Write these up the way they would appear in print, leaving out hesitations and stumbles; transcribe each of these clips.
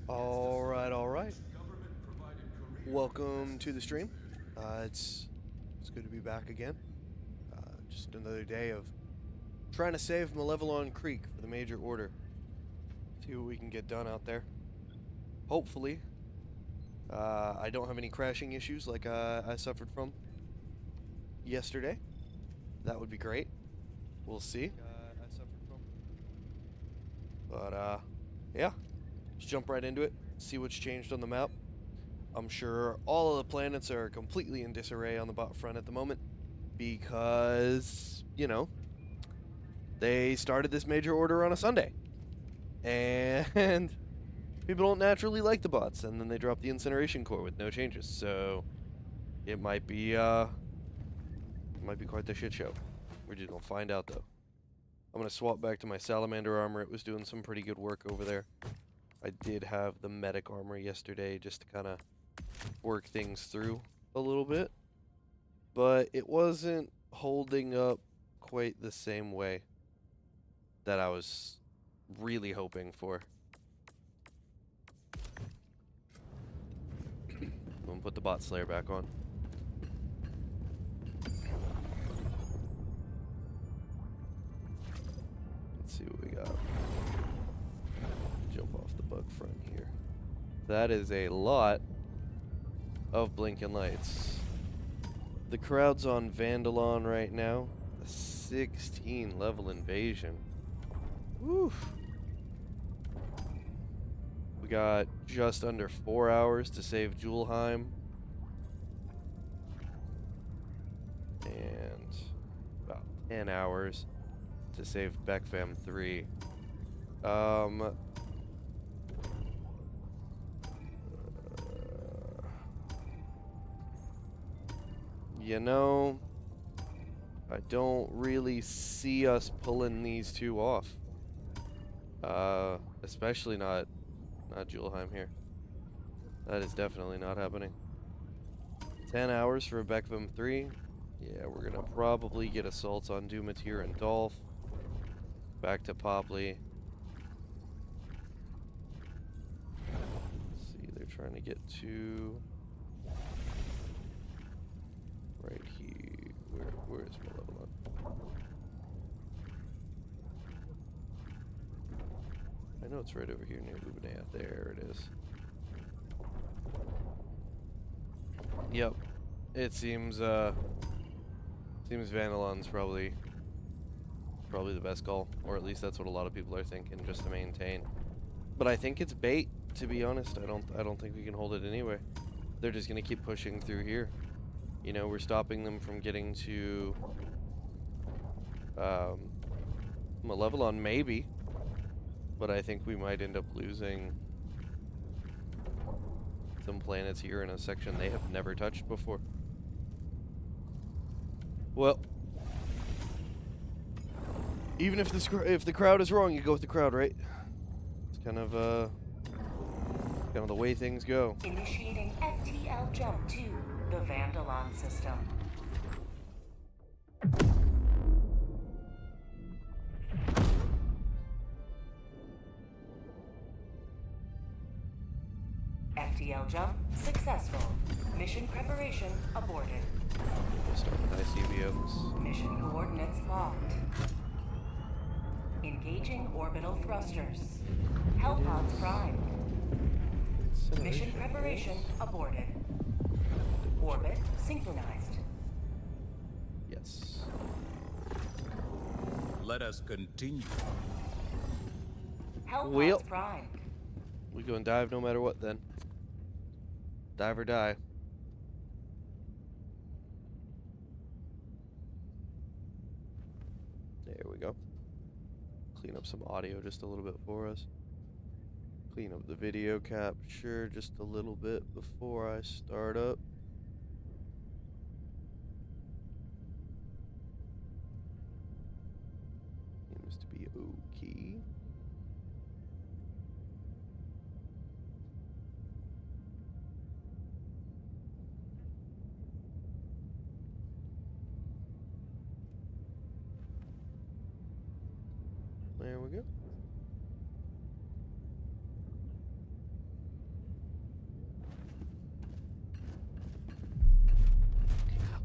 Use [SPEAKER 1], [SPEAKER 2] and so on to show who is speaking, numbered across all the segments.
[SPEAKER 1] All right, all right. Welcome to the stream. It's good to be back again. Just another day of trying to save Malevelon Creek for the Major Order. See what we can get done out there. Hopefully, I don't have any crashing issues like I suffered from yesterday. That would be great. We'll see. But yeah, let's jump right into it. See what's changed on the map. I'm sure all of the planets are completely in disarray on the bot front at the moment because, they started this major order on a Sunday. And people don't naturally like the bots, and then they drop the incineration core with no changes. So it might be quite the shit show. We're just gonna find out though. I'm gonna swap back to my salamander armor. It was doing some pretty good work over there. I did have the medic armor yesterday just to kind of work things through a little bit, but it wasn't holding up quite the same way that I was really hoping for. I'm gonna put the bot slayer back on. Let's see what we got. Jump off the bug front here. That is a lot of blinking lights. The crowd's on Vandalon right now. A 16 level invasion. Woo! We got just under 4 hours to save Julheim. And about 10 hours to save Beckfam 3. You know, I don't really see us pulling these two off. Especially not Julheim here. That is definitely not happening. 10 hours for Beckfam 3. Yeah, we're gonna probably get assaults on Dumatir and Dolph. Back to Popley. Let's see, they're trying to get to right here. Where is Malevolent? I know it's right over here near Luminea. There it is. Yep. It seems Vandalon's probably the best call, or at least that's what a lot of people are thinking, just to maintain. But I think it's bait, to be honest. I don't think we can hold it anyway. They're just gonna keep pushing through here. You know, we're stopping them from getting to Malevelon, maybe. But I think we might end up losing some planets here in a section they have never touched before. Well, even if the crowd is wrong, you go with the crowd, right? It's kind of the way things go.
[SPEAKER 2] Initiating FTL jump to the Vandalon system. FTL jump successful. Mission preparation aborted.
[SPEAKER 1] We'll start with ICBOs.
[SPEAKER 2] Mission coordinates locked. Engaging orbital thrusters. Hellpods primed. Mission preparation aborted. Orbit synchronized.
[SPEAKER 1] Yes.
[SPEAKER 3] Let us continue.
[SPEAKER 2] Hellpods primed.
[SPEAKER 1] We go and dive no matter what then. Dive or die. There we go. Clean up some audio just a little bit for us. Clean up the video capture just a little bit before I start up. Seems to be okay. There we go.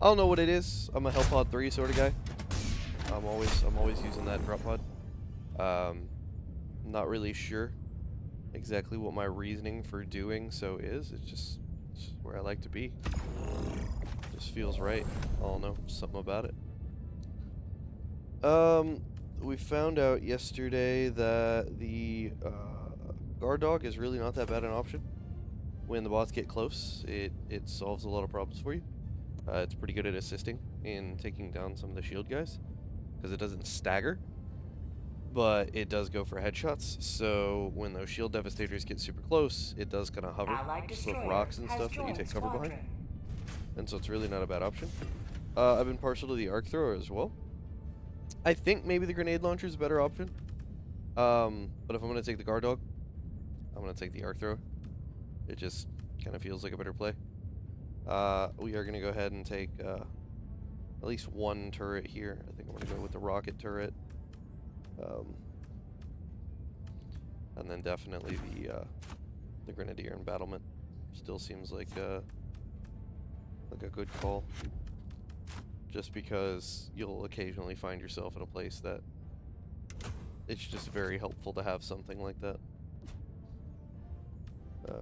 [SPEAKER 1] I don't know what it is. I'm a Hellpod 3 sort of guy. I'm always using that drop pod. Not really sure exactly what my reasoning for doing so is. It's just where I like to be. Just feels right. I don't know, something about it. We found out yesterday that the guard dog is really not that bad an option. When the bots get close, it solves a lot of problems for you. It's pretty good at assisting in taking down some of the shield guys, because it doesn't stagger, but it does go for headshots. So when those shield devastators get super close, it does kind of hover just with rocks and stuff that you take cover behind. And so it's really not a bad option. I've been partial to the arc thrower as well. I think maybe the grenade launcher is a better option. But if I'm going to take the guard dog, I'm going to take the arc thrower. It just kind of feels like a better play. We are going to go ahead and take at least one turret here. I think I'm going to go with the rocket turret. And then definitely the grenadier embattlement. Still seems like a good call. Just because you'll occasionally find yourself in a place that it's just very helpful to have something like that.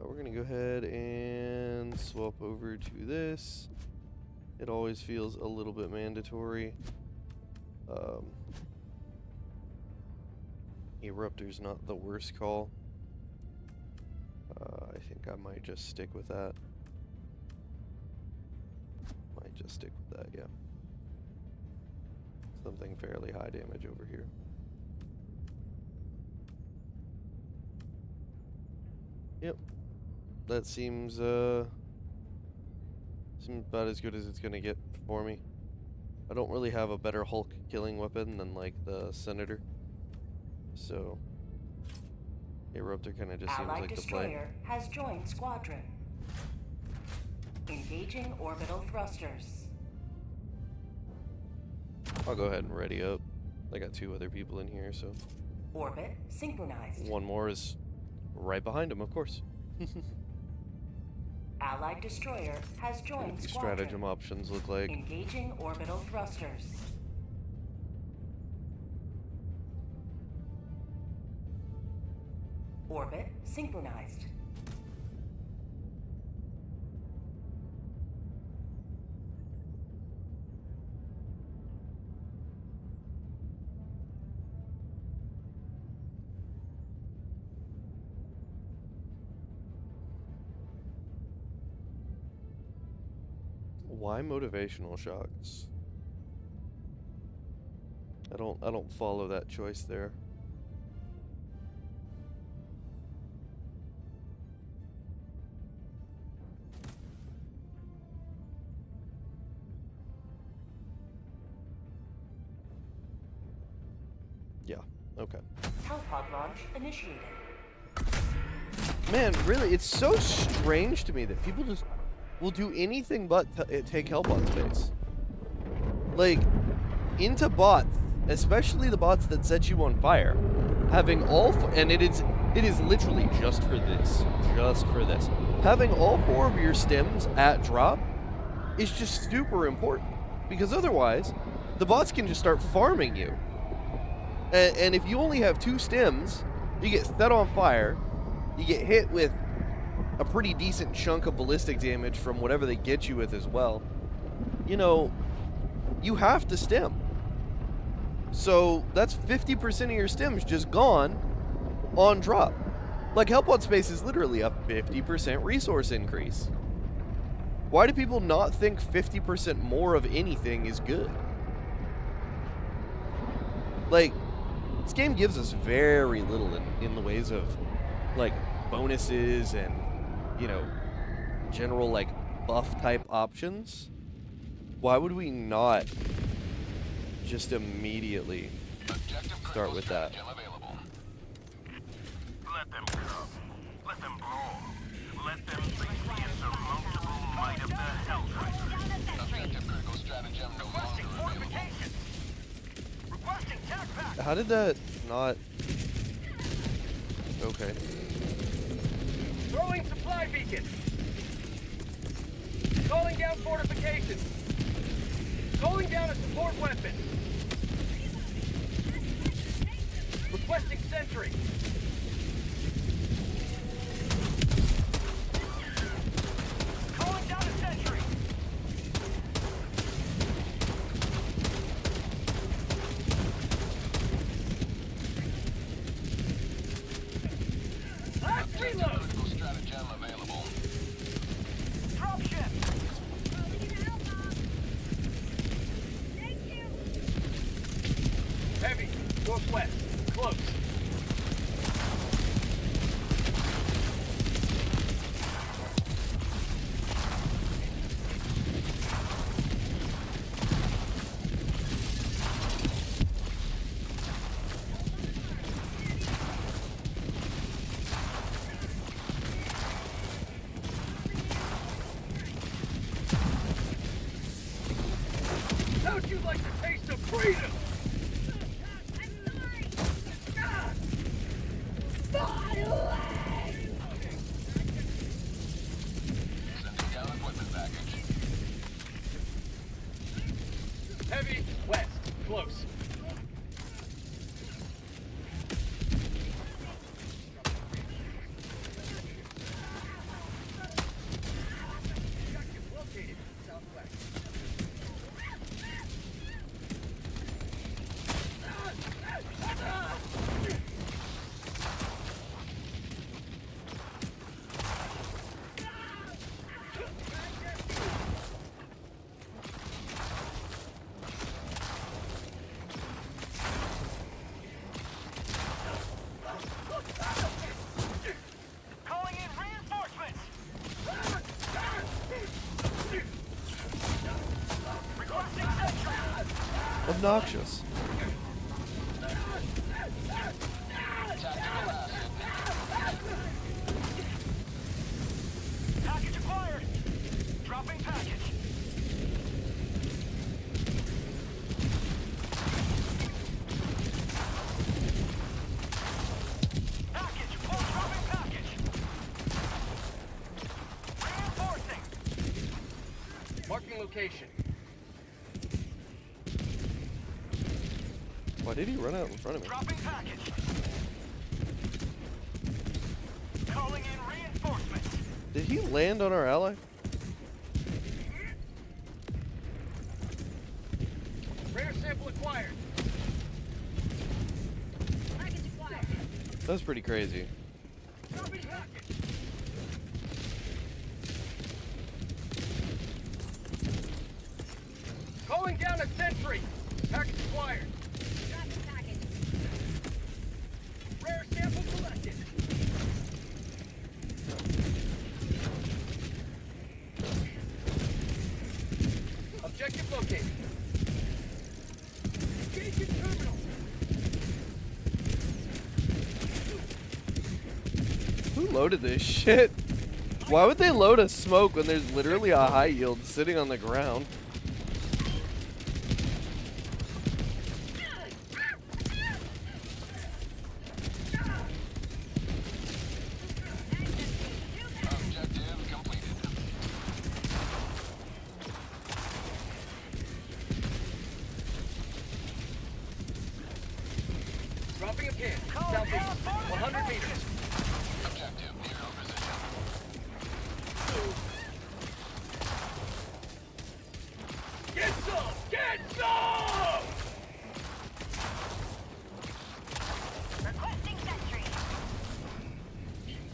[SPEAKER 1] We're going to go ahead and swap over to this. It always feels a little bit mandatory. Eruptor's not the worst call. I think I might just stick with that. Yeah. Something fairly high damage over here. Yep. That seems about as good as it's gonna get for me. I don't really have a better Hulk killing weapon than like the Senator. So Eruptor kinda just seems like the play.
[SPEAKER 2] Destroyer has joined squadron. Engaging orbital thrusters.
[SPEAKER 1] I'll go ahead and ready up. I got 2 other people in here, so.
[SPEAKER 2] Orbit synchronized.
[SPEAKER 1] One more is right behind him, of course.
[SPEAKER 2] Allied destroyer has joined
[SPEAKER 1] What do
[SPEAKER 2] squadron.
[SPEAKER 1] stratagem options look like?
[SPEAKER 2] Engaging orbital thrusters. Orbit synchronized.
[SPEAKER 1] Why motivational shots? I don't follow that choice there. Yeah, okay.
[SPEAKER 2] Hellpod launch initiated.
[SPEAKER 1] Man, really, it's so strange to me that people just will do anything but take Hellpod space. Like, into bots, especially the bots that set you on fire, having all and it is literally just for this, having all 4 of your stems at drop is just super important, because otherwise the bots can just start farming you, and if you only have 2 stems, you get set on fire, you get hit with a pretty decent chunk of ballistic damage from whatever they get you with as well. You know, you have to stem. So that's 50% of your stems just gone on drop. Like, Hellpod space is literally a 50% resource increase. Why do people not think 50% more of anything is good? Like, this game gives us very little in the ways of, like, bonuses and, you know, general, like, buff type options. Why would we not just immediately start with that?
[SPEAKER 3] Let them come. Let them brawl. Let them face the insurmountable might of the Hellfighters. Objective critical stratagem no longer available. Requesting tac pack.
[SPEAKER 1] How did that not... Okay.
[SPEAKER 3] Throwing supply beacon. Calling down fortifications.
[SPEAKER 4] Calling down a support weapon. Requesting sentry. Calling down a sentry. Last reload.
[SPEAKER 3] Critical stratagem available.
[SPEAKER 4] Dropship. Heavy. Northwest. Close. How'd you like the taste of freedom?
[SPEAKER 3] Sending down equipment package.
[SPEAKER 4] Heavy. West. Close. Located. Southwest. Calling in reinforcements! Requesting sentry!
[SPEAKER 1] Obnoxious.
[SPEAKER 3] Tactical acid.
[SPEAKER 4] Package acquired! Dropping package. Package! Full dropping package! Reinforcing! Marking location.
[SPEAKER 1] Why did he run out in front of me?
[SPEAKER 4] Dropping package. Calling in reinforcements.
[SPEAKER 1] Did he land on our ally?
[SPEAKER 4] Rare sample acquired. Package acquired.
[SPEAKER 1] That's pretty crazy.
[SPEAKER 4] Dropping package. Calling down a sentry. Package acquired. Dropping package. Rare sample collected. Objective located. Engaging terminal.
[SPEAKER 1] Who loaded this shit? Why would they load a smoke when there's literally a high yield sitting on the ground?
[SPEAKER 3] Objective completed.
[SPEAKER 4] Dropping a pin. Southeast. 100 meters.
[SPEAKER 3] Objective near our position.
[SPEAKER 4] Get some! Get some! Requesting sentry.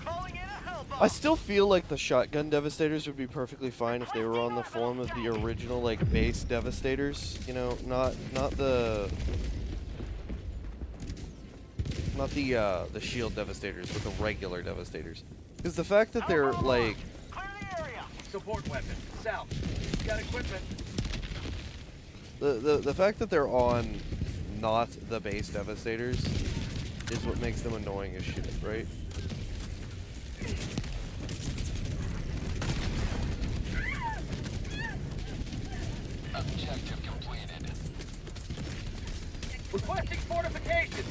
[SPEAKER 4] Calling in a hellbomb.
[SPEAKER 1] I still feel like the shotgun devastators would be perfectly fine if they were on the form of the original like base devastators. You know, not the shield devastators, but the regular devastators. Because the fact that they're like
[SPEAKER 4] Clear the area. Support weapon. South. Got equipment.
[SPEAKER 1] the fact that they're on not the base devastators is what makes them annoying as shit, right?
[SPEAKER 3] Objective completed.
[SPEAKER 4] Requesting fortifications.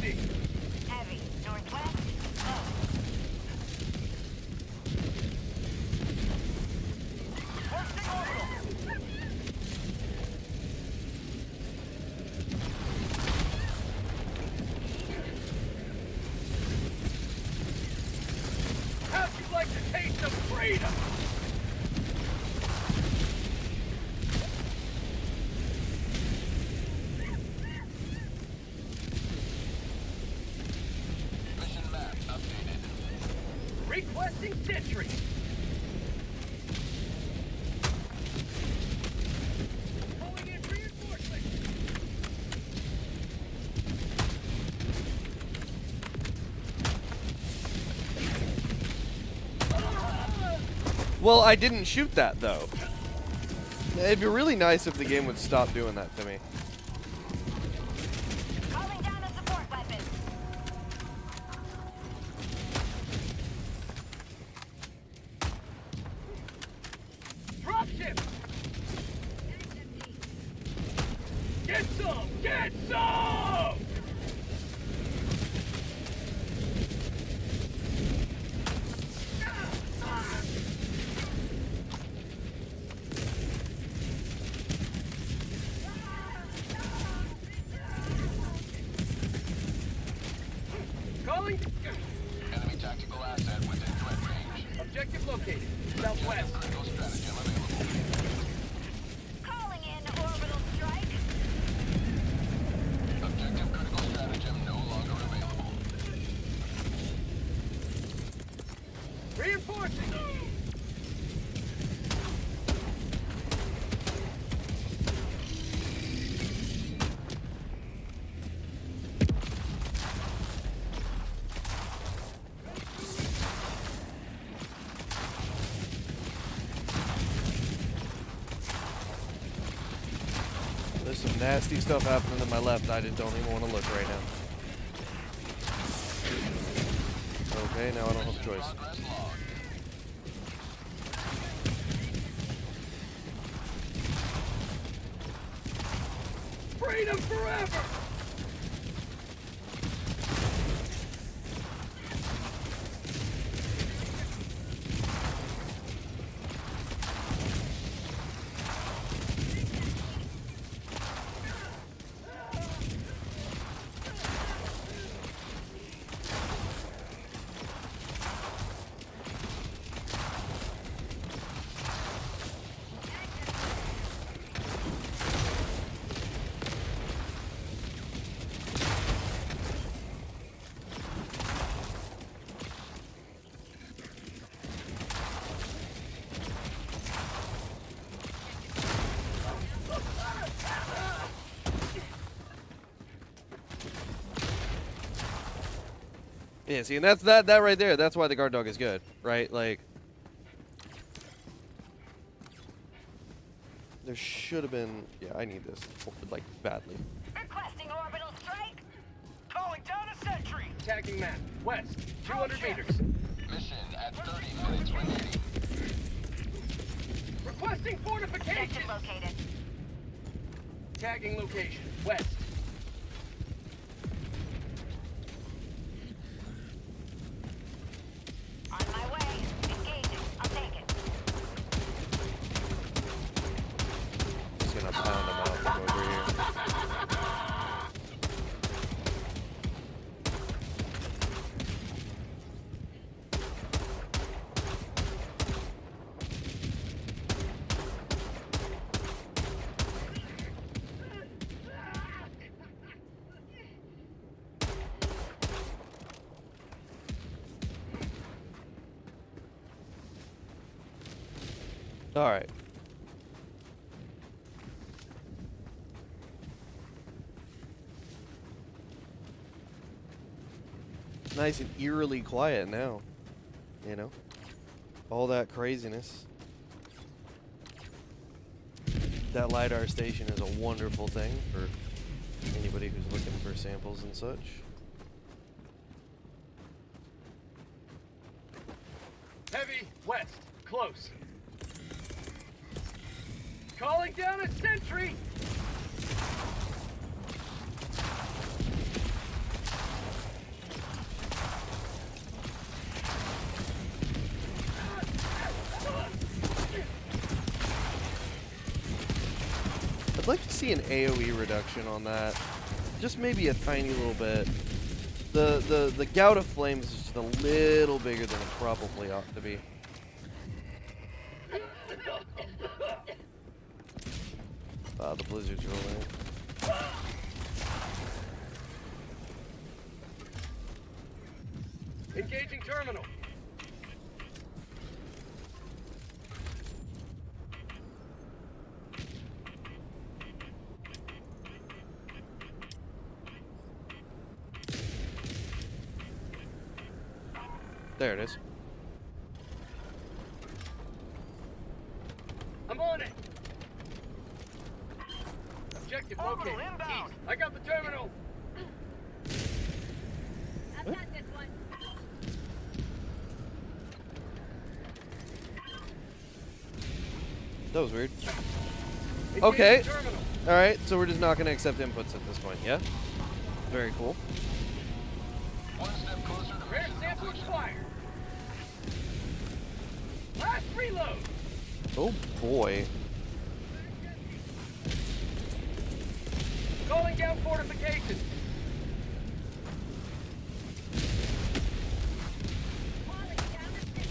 [SPEAKER 4] engaging.
[SPEAKER 5] Heavy. Northwest. Low.
[SPEAKER 4] Requesting orbital. How'd you like to taste of freedom?
[SPEAKER 3] Mission map updated.
[SPEAKER 4] Requesting sentry. Calling in reinforcements.
[SPEAKER 1] Well, I didn't shoot that though. It'd be really nice if the game would stop doing that to me.
[SPEAKER 5] Calling down a support weapon.
[SPEAKER 4] Dropship. Get some! Get some! Calling.
[SPEAKER 3] Enemy tactical asset within threat range.
[SPEAKER 4] Objective located. Southwest.
[SPEAKER 3] Critical stratagem available.
[SPEAKER 5] Calling in orbital strike.
[SPEAKER 3] Objective critical stratagem no longer available.
[SPEAKER 4] Reinforcing.
[SPEAKER 1] There's some nasty stuff happening to my left. I just don't even want to look right now. Okay, now I don't have a choice.
[SPEAKER 3] Progress log.
[SPEAKER 4] Freedom forever!
[SPEAKER 1] Yeah, see, and that's that right there. That's why the guard dog is good, right? Like, there should have been. Yeah, I need this, like, badly.
[SPEAKER 5] Requesting orbital strike.
[SPEAKER 4] Calling down a sentry! Tagging map. West. 200 meters.
[SPEAKER 3] Mission at 30 minutes remaining.
[SPEAKER 4] Requesting
[SPEAKER 5] Objective
[SPEAKER 4] fortifications!
[SPEAKER 5] located.
[SPEAKER 4] Tagging location. West.
[SPEAKER 5] On my way. Engaging. I'll take it.
[SPEAKER 1] Just gonna pound him out from over here. All right. Nice and eerily quiet now. You know? All that craziness. That LiDAR station is a wonderful thing for anybody who's looking for samples and such.
[SPEAKER 4] Heavy. West. Close. Calling down a sentry!
[SPEAKER 1] see an AoE reduction on that. Just maybe a tiny little bit. The Gout of Flames is just a little bigger than it probably ought to be. The blizzard's rolling.
[SPEAKER 4] Engaging terminal.
[SPEAKER 1] There it is.
[SPEAKER 4] I'm on it. Objective located.
[SPEAKER 3] inbound.
[SPEAKER 4] East. I got the terminal.
[SPEAKER 5] I've got this one.
[SPEAKER 1] That was weird.
[SPEAKER 4] Engaging
[SPEAKER 1] Okay.
[SPEAKER 4] terminal.
[SPEAKER 1] Alright, so we're just not going to accept inputs at this point, yeah? Very cool.
[SPEAKER 3] One step closer to
[SPEAKER 4] Rare
[SPEAKER 3] mission
[SPEAKER 4] sample
[SPEAKER 3] completion.
[SPEAKER 4] acquired. Last reload.
[SPEAKER 1] Oh boy.
[SPEAKER 4] Calling down fortifications.
[SPEAKER 5] Calling down a sentry.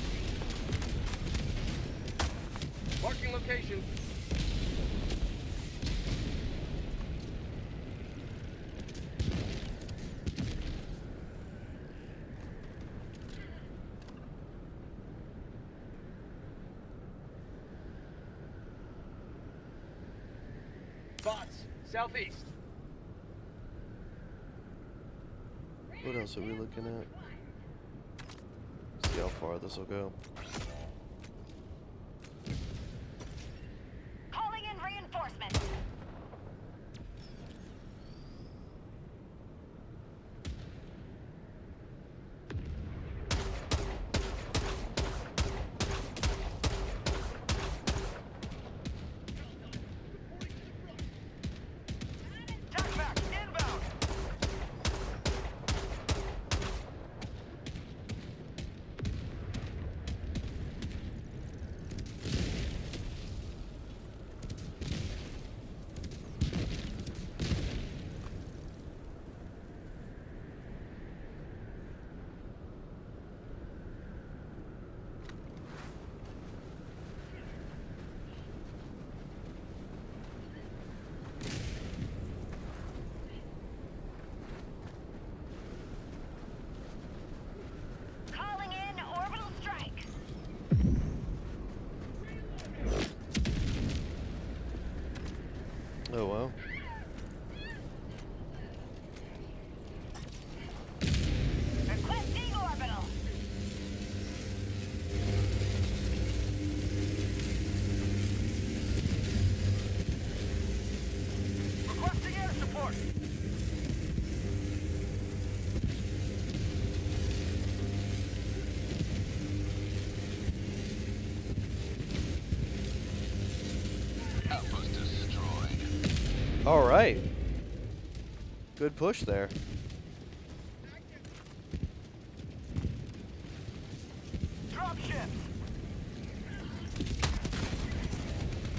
[SPEAKER 4] Marking location. Bots, southeast.
[SPEAKER 1] What else are we looking at? See how far this will go.
[SPEAKER 5] Calling in reinforcements.
[SPEAKER 3] TACMAC inbound.
[SPEAKER 5] Calling in orbital strike.
[SPEAKER 1] Oh wow.
[SPEAKER 5] Requesting orbital.
[SPEAKER 3] Requesting air support. Outpost destroyed.
[SPEAKER 1] Alright. Good push there.
[SPEAKER 3] Dropship.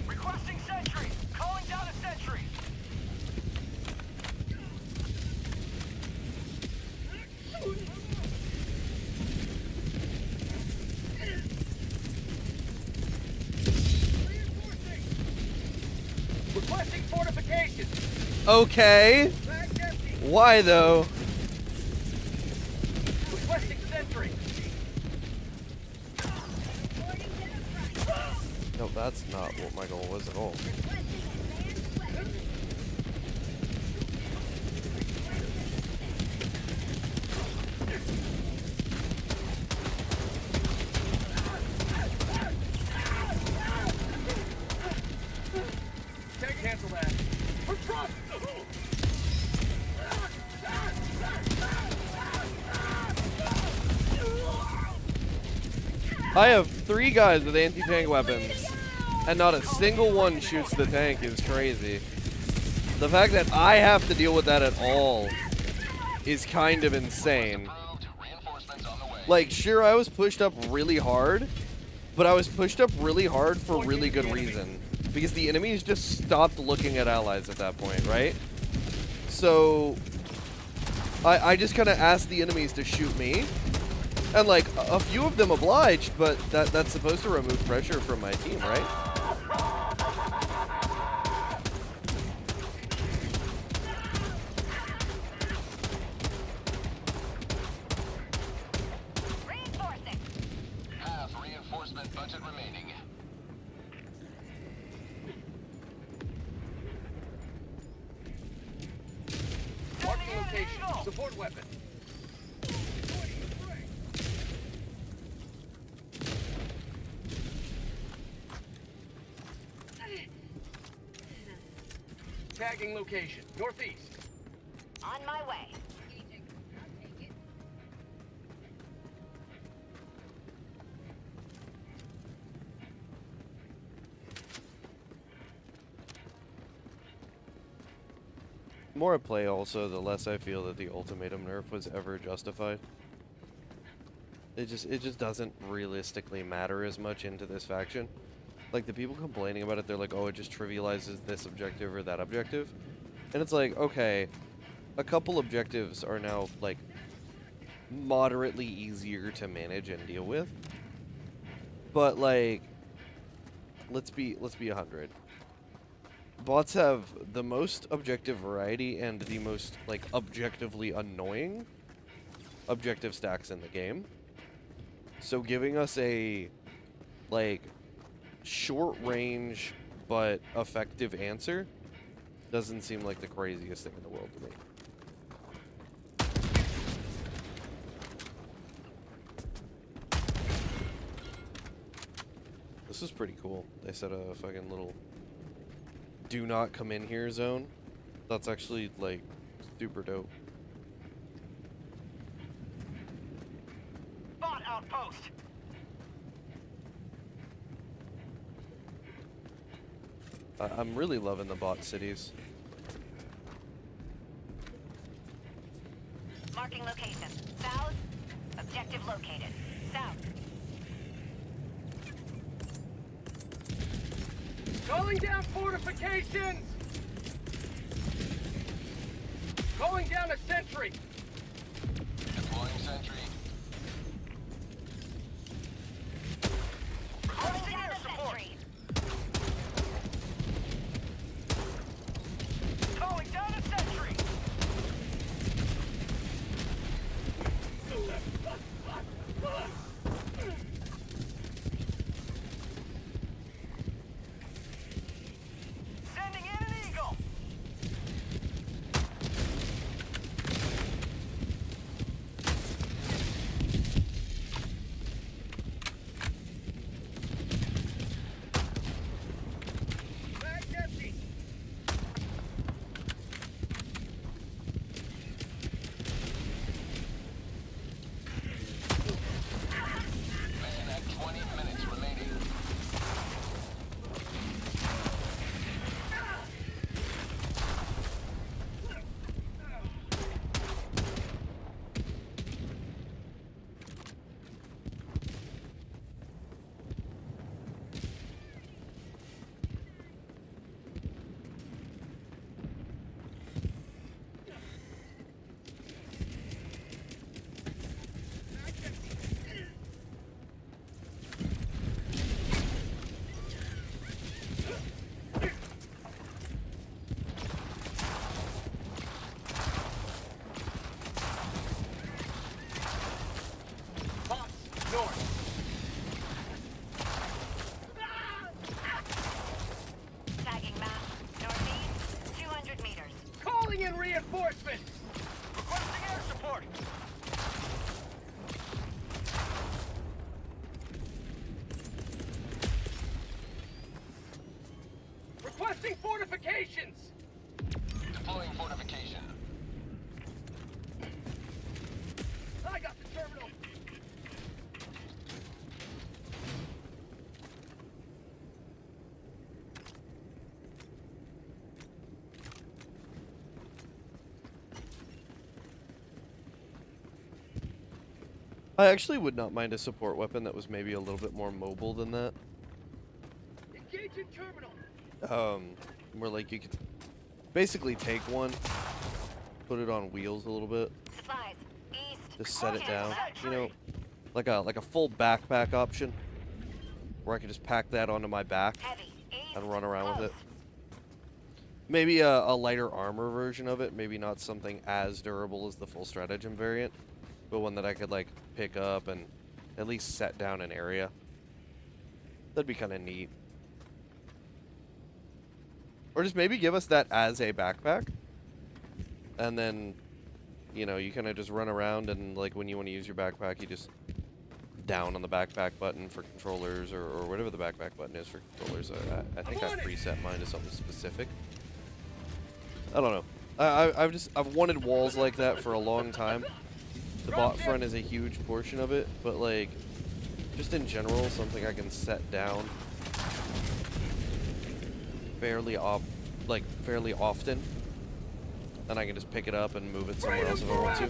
[SPEAKER 3] Requesting sentry. Calling down a sentry.
[SPEAKER 4] Requesting fortifications.
[SPEAKER 1] Okay.
[SPEAKER 4] Flag empty.
[SPEAKER 1] Why though?
[SPEAKER 4] Requesting sentry.
[SPEAKER 1] No, that's not what my goal was at all.
[SPEAKER 4] Can't cancel that. We're crossed.
[SPEAKER 1] I have 3 guys with anti-tank weapons, and not a single one shoots the tank is crazy. The fact that I have to deal with that at all is kind of insane.
[SPEAKER 3] Approved. Reinforcements on the way.
[SPEAKER 1] Like, sure, I was pushed up really hard, but I was pushed up really hard for really good reason. because the enemies just stopped looking at allies at that point, right? So I just kind of asked the enemies to shoot me, and like a few of them obliged, but that's supposed to remove pressure from my team, right?
[SPEAKER 5] Reinforcing.
[SPEAKER 3] Half reinforcement budget remaining.
[SPEAKER 4] Marking location. Support weapon. Tagging location. Northeast.
[SPEAKER 5] On my way.
[SPEAKER 1] The more I play also, the less I feel that the ultimatum nerf was ever justified. It just doesn't realistically matter as much into this faction. Like, the people complaining about it, they're like, oh, it just trivializes this objective or that objective. And it's like, okay, a couple objectives are now, like, moderately easier to manage and deal with. But, like, let's be 100. Bots have the most objective variety and the most, like, objectively annoying objective stacks in the game. So giving us a, like, short range but effective answer doesn't seem like the craziest thing in the world to me. This is pretty cool. They set a fucking little do not come in here zone. That's actually, like, super dope.
[SPEAKER 4] Bot outpost.
[SPEAKER 1] I'm really loving the bot cities.
[SPEAKER 5] Marking location. South. Objective located. South.
[SPEAKER 4] Calling down fortifications. Calling down a sentry.
[SPEAKER 3] Deploying sentry.
[SPEAKER 5] Calling down a sentry.
[SPEAKER 4] Calling down a sentry. Sending in an eagle. Bag's empty.
[SPEAKER 3] Mission at 20 minutes remaining.
[SPEAKER 4] Bots north.
[SPEAKER 5] Tagging map. Northeast. 200 meters.
[SPEAKER 4] Calling in reinforcements. Requesting air support. Requesting fortifications.
[SPEAKER 3] Deploying fortification.
[SPEAKER 4] I got the terminal.
[SPEAKER 1] I actually would not mind a support weapon that was maybe a little bit more mobile than that.
[SPEAKER 4] Engaging terminal.
[SPEAKER 1] where like you could basically take one, put it on wheels a little bit,
[SPEAKER 5] Supplies. East.
[SPEAKER 1] just set it
[SPEAKER 5] Close.
[SPEAKER 1] down, you know, like a full backpack option, where I could just pack that onto my back
[SPEAKER 5] Heavy. East.
[SPEAKER 1] and run around with
[SPEAKER 5] Close.
[SPEAKER 1] it. Maybe a lighter armor version of it, maybe not something as durable as the full stratagem variant, but one that I could like pick up and at least set down an area. That'd be kind of neat. Or just maybe give us that as a backpack. And then, you know, you kind of just run around and like when you want to use your backpack, you just down on the backpack button for controllers or whatever the backpack button is for controllers. I think I preset mine to something specific. I don't know. I've wanted walls like that for a long time. The bot front is a huge portion of it, but like just in general, something I can set down fairly often, and I can just pick it up and move it somewhere else if I want to.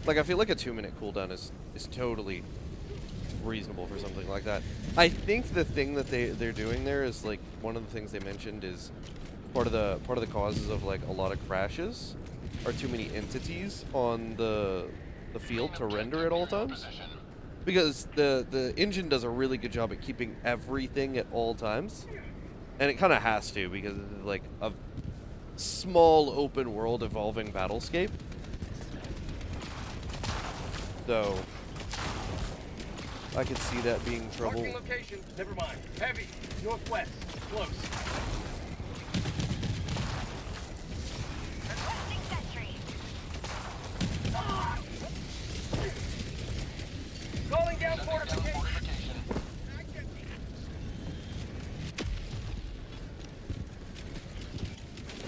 [SPEAKER 1] Like I feel like a 2-minute cooldown is totally reasonable for something like that. I think the thing that they're doing there is like one of the things they mentioned is part of the causes of like a lot of crashes are too many entities on the field to render at all times. Because the engine does a really good job at keeping everything at all times. And it kind of has to because it's like a small open world evolving battlescape. So I could see that being trouble.
[SPEAKER 4] Marking location. Never mind. Heavy. Northwest. Close.
[SPEAKER 5] Requesting sentry.
[SPEAKER 4] Calling down fortification.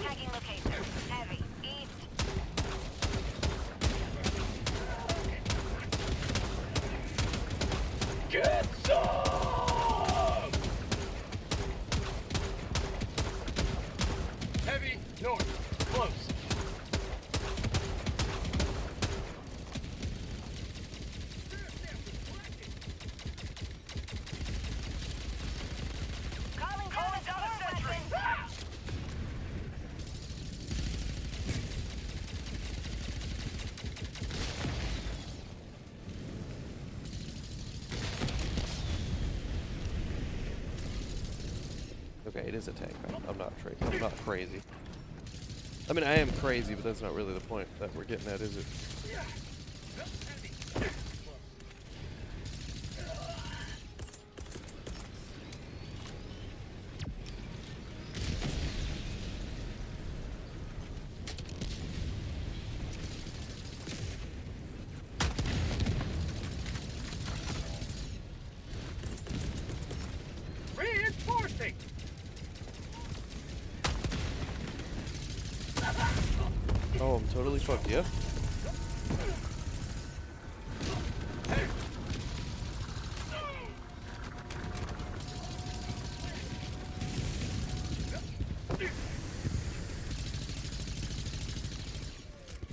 [SPEAKER 5] Tagging location. Heavy. East.
[SPEAKER 4] Get some! Heavy. North. Close.
[SPEAKER 5] Calling down a sentry.
[SPEAKER 1] Okay, it is a tank. I'm not crazy. I mean, I am crazy, but that's not really the point that we're getting at, is it?
[SPEAKER 4] Reinforcing!
[SPEAKER 1] Oh, I'm totally fucked, yeah?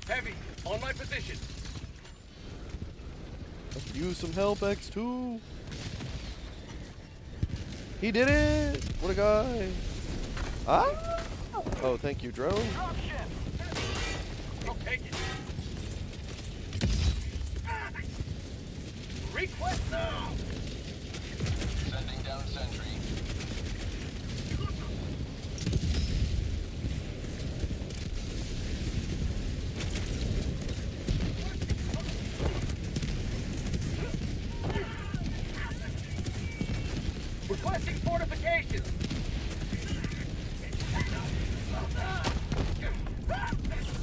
[SPEAKER 4] Heavy. On my position.
[SPEAKER 1] I could use some help, X2. He did it! What a guy! Ah! Oh, thank you, drone.
[SPEAKER 4] I'll take it. Request now!
[SPEAKER 3] Sending down sentry.
[SPEAKER 4] Requesting fortifications!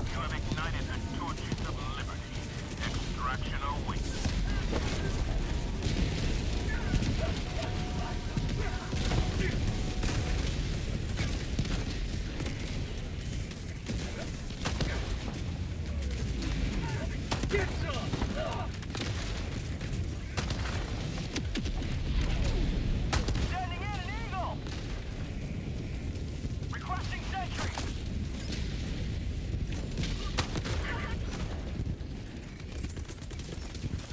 [SPEAKER 3] You have ignited the torches of liberty. Extraction awaits.
[SPEAKER 4] Get some! Sending in an eagle! Requesting sentry!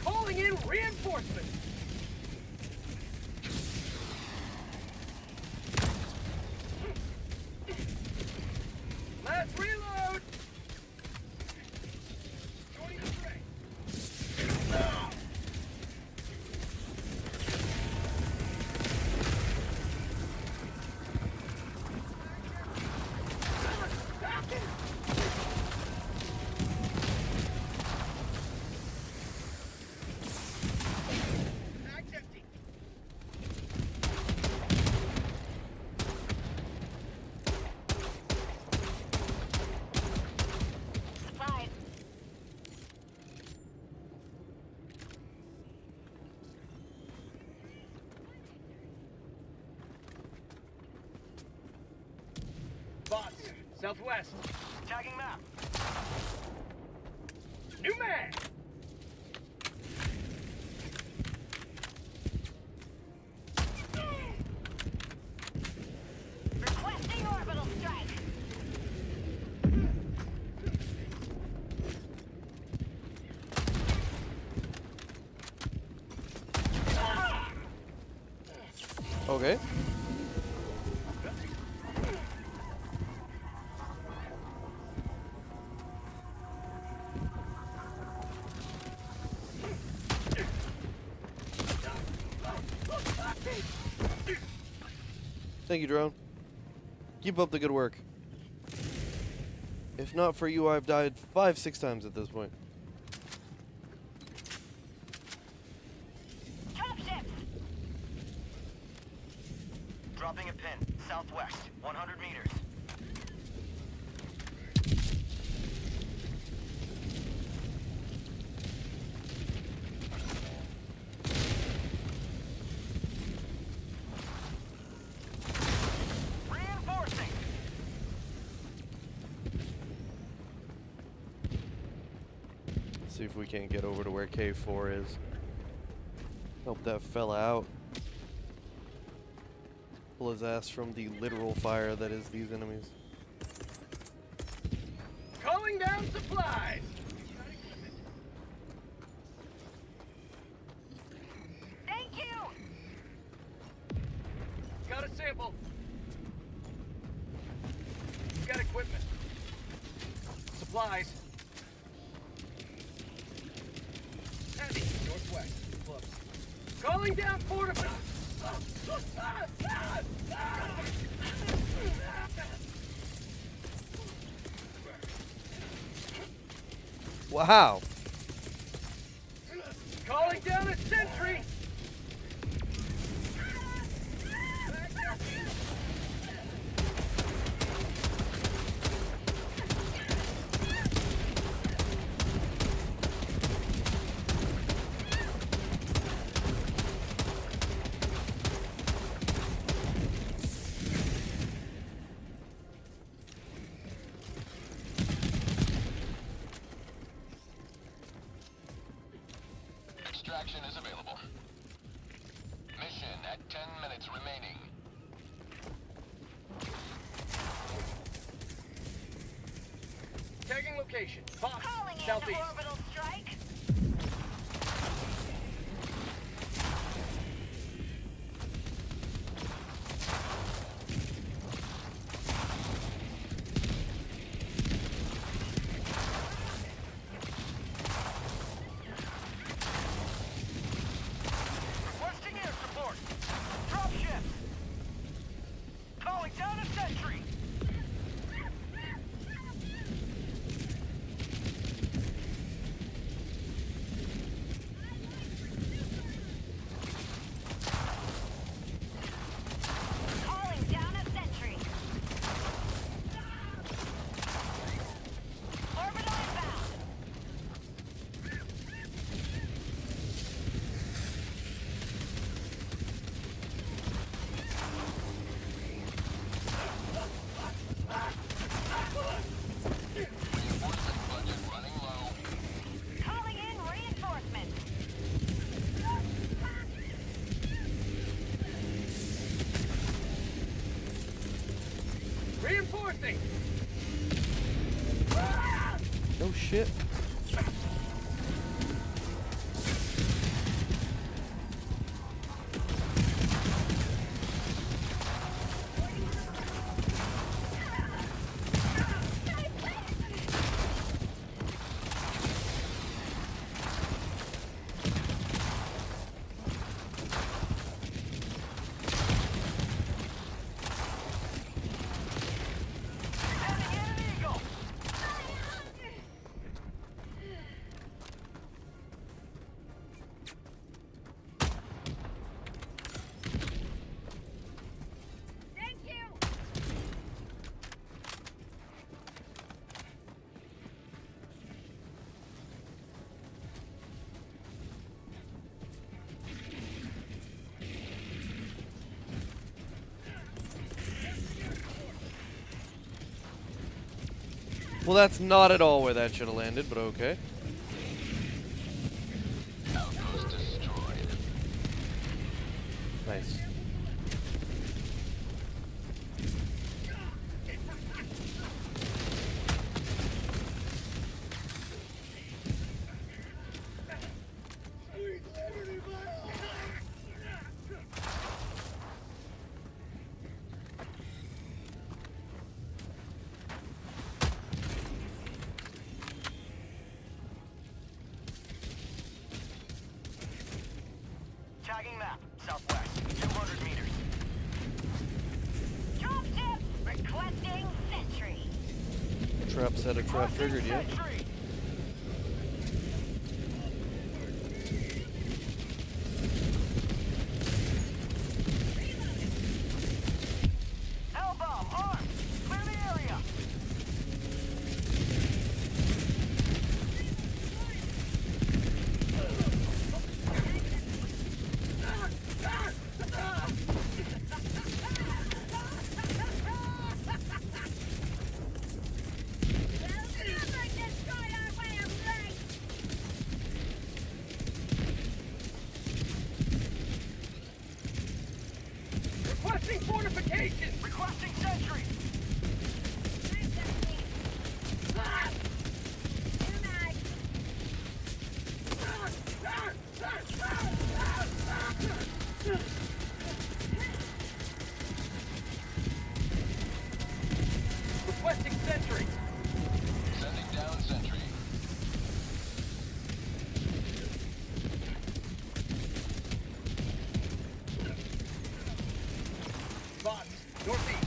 [SPEAKER 4] Calling in reinforcements! Southwest.
[SPEAKER 3] Tagging map.
[SPEAKER 4] New mag!
[SPEAKER 5] Requesting orbital strike.
[SPEAKER 1] Okay. Thank you, drone. Keep up the good work. If not for you, I've died 5-6 times at this point.
[SPEAKER 5] Dropships.
[SPEAKER 3] Dropping a pin. Southwest. 100 meters. Reinforcing.
[SPEAKER 1] See if we can't get over to where K4 is. Help that fella out. Pull his ass from the literal fire that is these enemies.
[SPEAKER 4] Calling down supplies!
[SPEAKER 5] Thank you.
[SPEAKER 4] Got a sample. Got equipment. Supplies. Heavy. Northwest. Close. Calling down fortified.
[SPEAKER 1] Wow.
[SPEAKER 4] Calling down a sentry.
[SPEAKER 3] Extraction is available. Mission at 10 minutes remaining.
[SPEAKER 4] Tagging location. Fox.
[SPEAKER 5] Calling in
[SPEAKER 4] Southeast.
[SPEAKER 5] orbital strike.
[SPEAKER 3] Requesting air support. Dropship. Calling down a sentry.
[SPEAKER 5] Calling down a sentry. Orbital inbound.
[SPEAKER 3] Reinforcement budget running low.
[SPEAKER 5] Calling in reinforcements.
[SPEAKER 4] Reinforcing.
[SPEAKER 1] No shit.
[SPEAKER 3] Heading in an eagle.
[SPEAKER 1] Well, that's not at all where that should have landed, but okay.
[SPEAKER 3] Outpost destroyed.
[SPEAKER 1] Nice.
[SPEAKER 3] Tagging map, southwest, 200 meters.
[SPEAKER 5] Drop tip. Requesting sentry.
[SPEAKER 1] Trap set a trap triggered yet.
[SPEAKER 3] Sentry! Hellbomb, armed! Clear the area!
[SPEAKER 4] Requesting fortifications!
[SPEAKER 3] Requesting sentry!
[SPEAKER 4] Requesting sentry!
[SPEAKER 3] Sending down sentry.
[SPEAKER 4] Bots, northeast.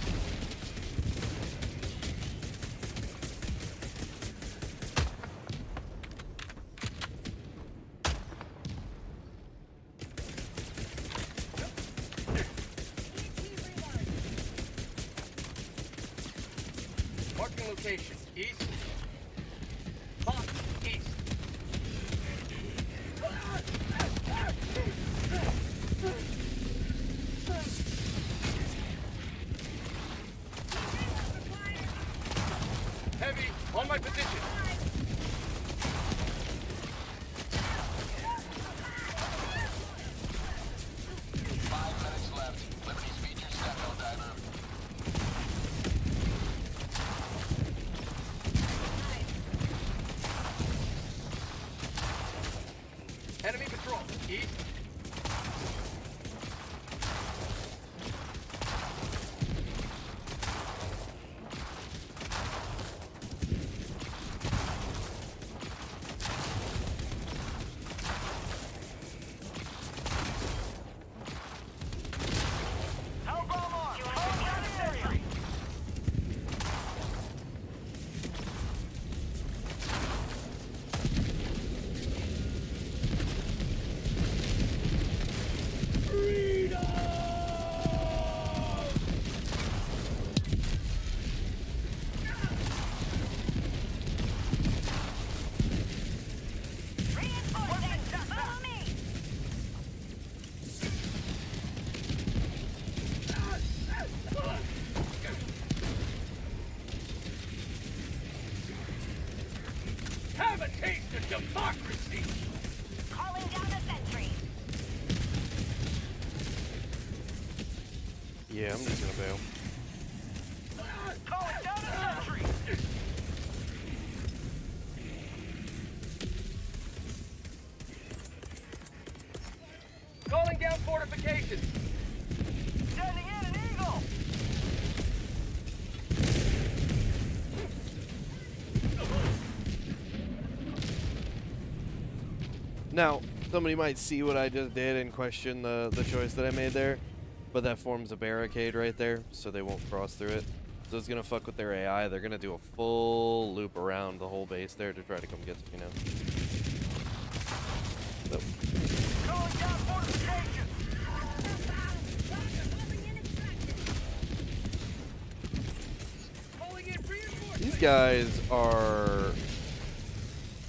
[SPEAKER 4] Marking location, east. Bots, east. Heavy, on my position.
[SPEAKER 3] Five minutes left. Liberty speed your step, Helldiver.
[SPEAKER 4] Enemy patrol, east.
[SPEAKER 3] Hellbomb armed! Calling down a sentry!
[SPEAKER 5] Reinforcing. Follow me.
[SPEAKER 4] Have a taste of democracy!
[SPEAKER 5] Calling down a sentry.
[SPEAKER 1] Yeah, I'm just gonna bail.
[SPEAKER 3] Calling down a sentry!
[SPEAKER 4] Calling down fortifications!
[SPEAKER 3] Sending in an eagle!
[SPEAKER 1] Now, somebody might see what I just did and question the choice that I made there, but that forms a barricade right there, so they won't cross through it. So it's gonna fuck with their AI. They're gonna do a full loop around the whole base there to try to come get me now. So,
[SPEAKER 3] Calling down fortifications!
[SPEAKER 4] Calling in reinforcements!
[SPEAKER 1] these guys are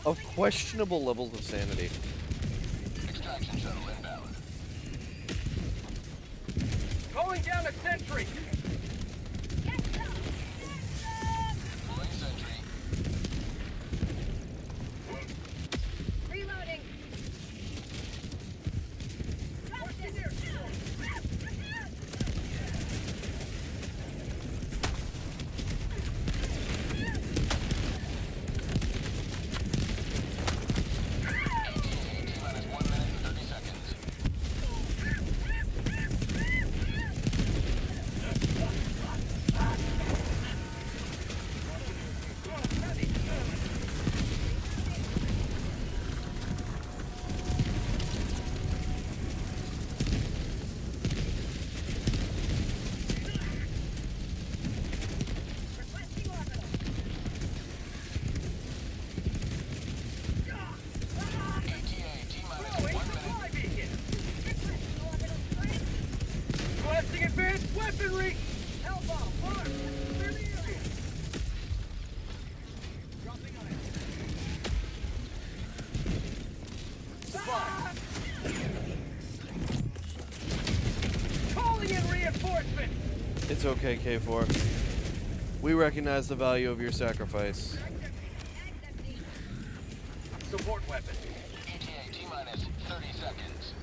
[SPEAKER 1] of questionable levels of sanity.
[SPEAKER 3] Extraction shuttle inbound.
[SPEAKER 4] Calling down a sentry!
[SPEAKER 3] Deploying sentry.
[SPEAKER 4] Within reach! Hellbomb, mark! Clear the area! Dropping iron. Supply! Calling in reinforcements!
[SPEAKER 1] It's okay, K4. We recognize the value of your sacrifice.
[SPEAKER 4] Support weapon.
[SPEAKER 3] ETA T-minus 30 seconds.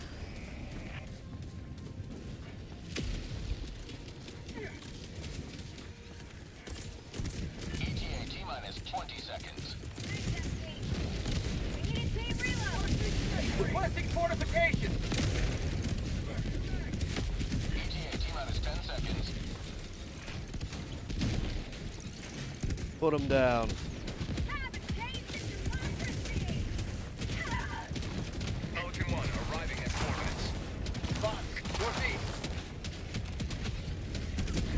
[SPEAKER 3] ETA T-minus 20 seconds.
[SPEAKER 4] Requesting fortification!
[SPEAKER 3] ETA T-minus 10 seconds.
[SPEAKER 1] Put him down.
[SPEAKER 3] Pelican 1 arriving at coordinates.
[SPEAKER 4] Fox, northeast.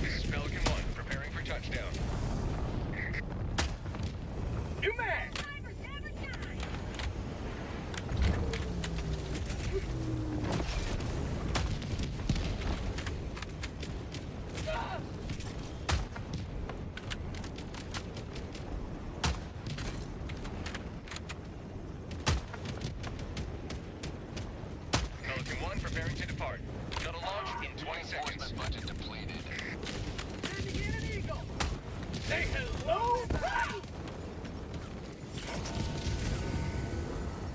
[SPEAKER 3] This is Pelican 1 preparing for touchdown.
[SPEAKER 4] New man!
[SPEAKER 3] Pelican 1 preparing to depart. Shuttle launch in 20 seconds. Budget depleted.
[SPEAKER 4] Sending in an eagle! Say hello!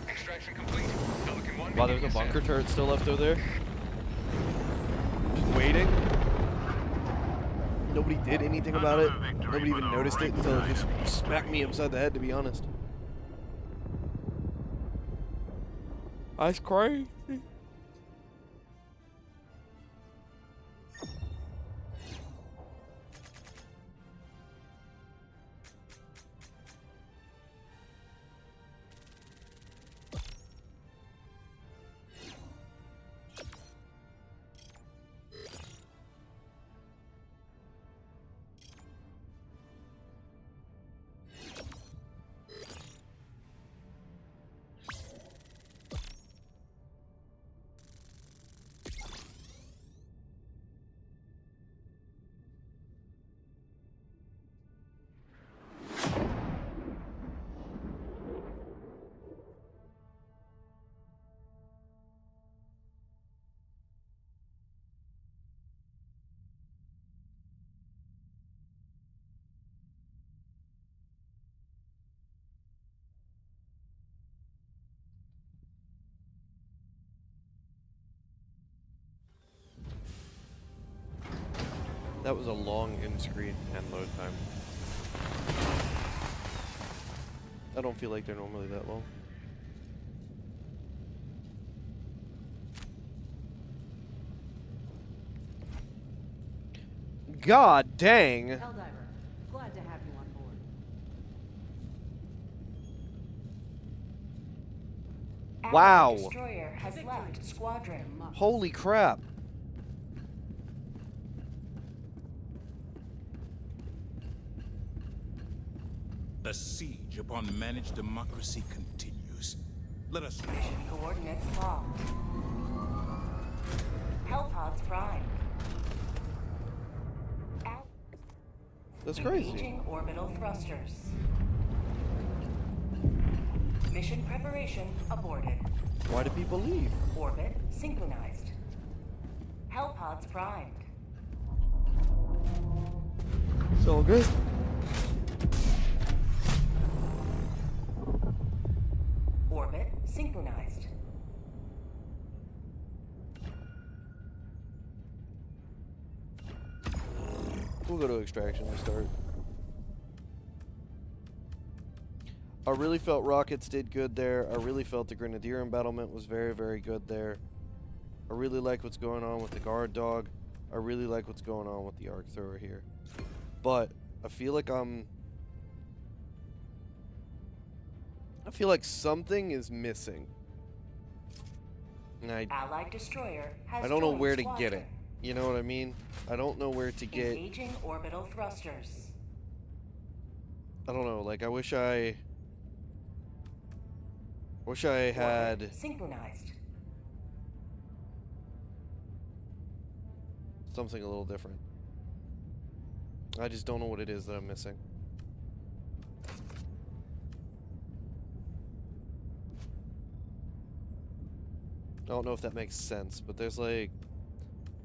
[SPEAKER 3] Extraction complete. Pelican 1
[SPEAKER 1] Wow, there's a
[SPEAKER 3] beginning
[SPEAKER 1] bunker
[SPEAKER 3] ascent.
[SPEAKER 1] turret still left over there. Just waiting. Nobody did anything about it. Nobody even noticed it until it just smacked me upside the head, to be honest. Ice crazy. That was a long in-screen and load time. I don't feel like they're normally that long. God dang!
[SPEAKER 6] Helldiver, glad to have you on board.
[SPEAKER 1] Wow.
[SPEAKER 2] Allied destroyer has left squadron.
[SPEAKER 1] Holy crap!
[SPEAKER 7] The siege upon managed democracy continues. Let us
[SPEAKER 2] Mission coordinates locked. Hellpods primed. Out.
[SPEAKER 1] That's crazy.
[SPEAKER 2] Engaging orbital thrusters. Mission preparation aborted.
[SPEAKER 1] Why do people leave?
[SPEAKER 2] Orbit synchronized. Hellpods primed.
[SPEAKER 1] It's all good.
[SPEAKER 2] Orbit synchronized.
[SPEAKER 1] We'll go to extraction to start. I really felt rockets did good there. I really felt the grenadier embattlement was very, very good there. I really like what's going on with the guard dog. I really like what's going on with the arc thrower here. But I feel like something is missing. And
[SPEAKER 2] Allied destroyer has
[SPEAKER 1] I don't know
[SPEAKER 2] joined
[SPEAKER 1] where to
[SPEAKER 2] squadron.
[SPEAKER 1] get it. You know what I mean? I don't know where to get.
[SPEAKER 2] Engaging orbital thrusters.
[SPEAKER 1] I don't know. Like I wish I had
[SPEAKER 2] Orbit synchronized.
[SPEAKER 1] something a little different. I just don't know what it is that I'm missing. I don't know if that makes sense, but there's like,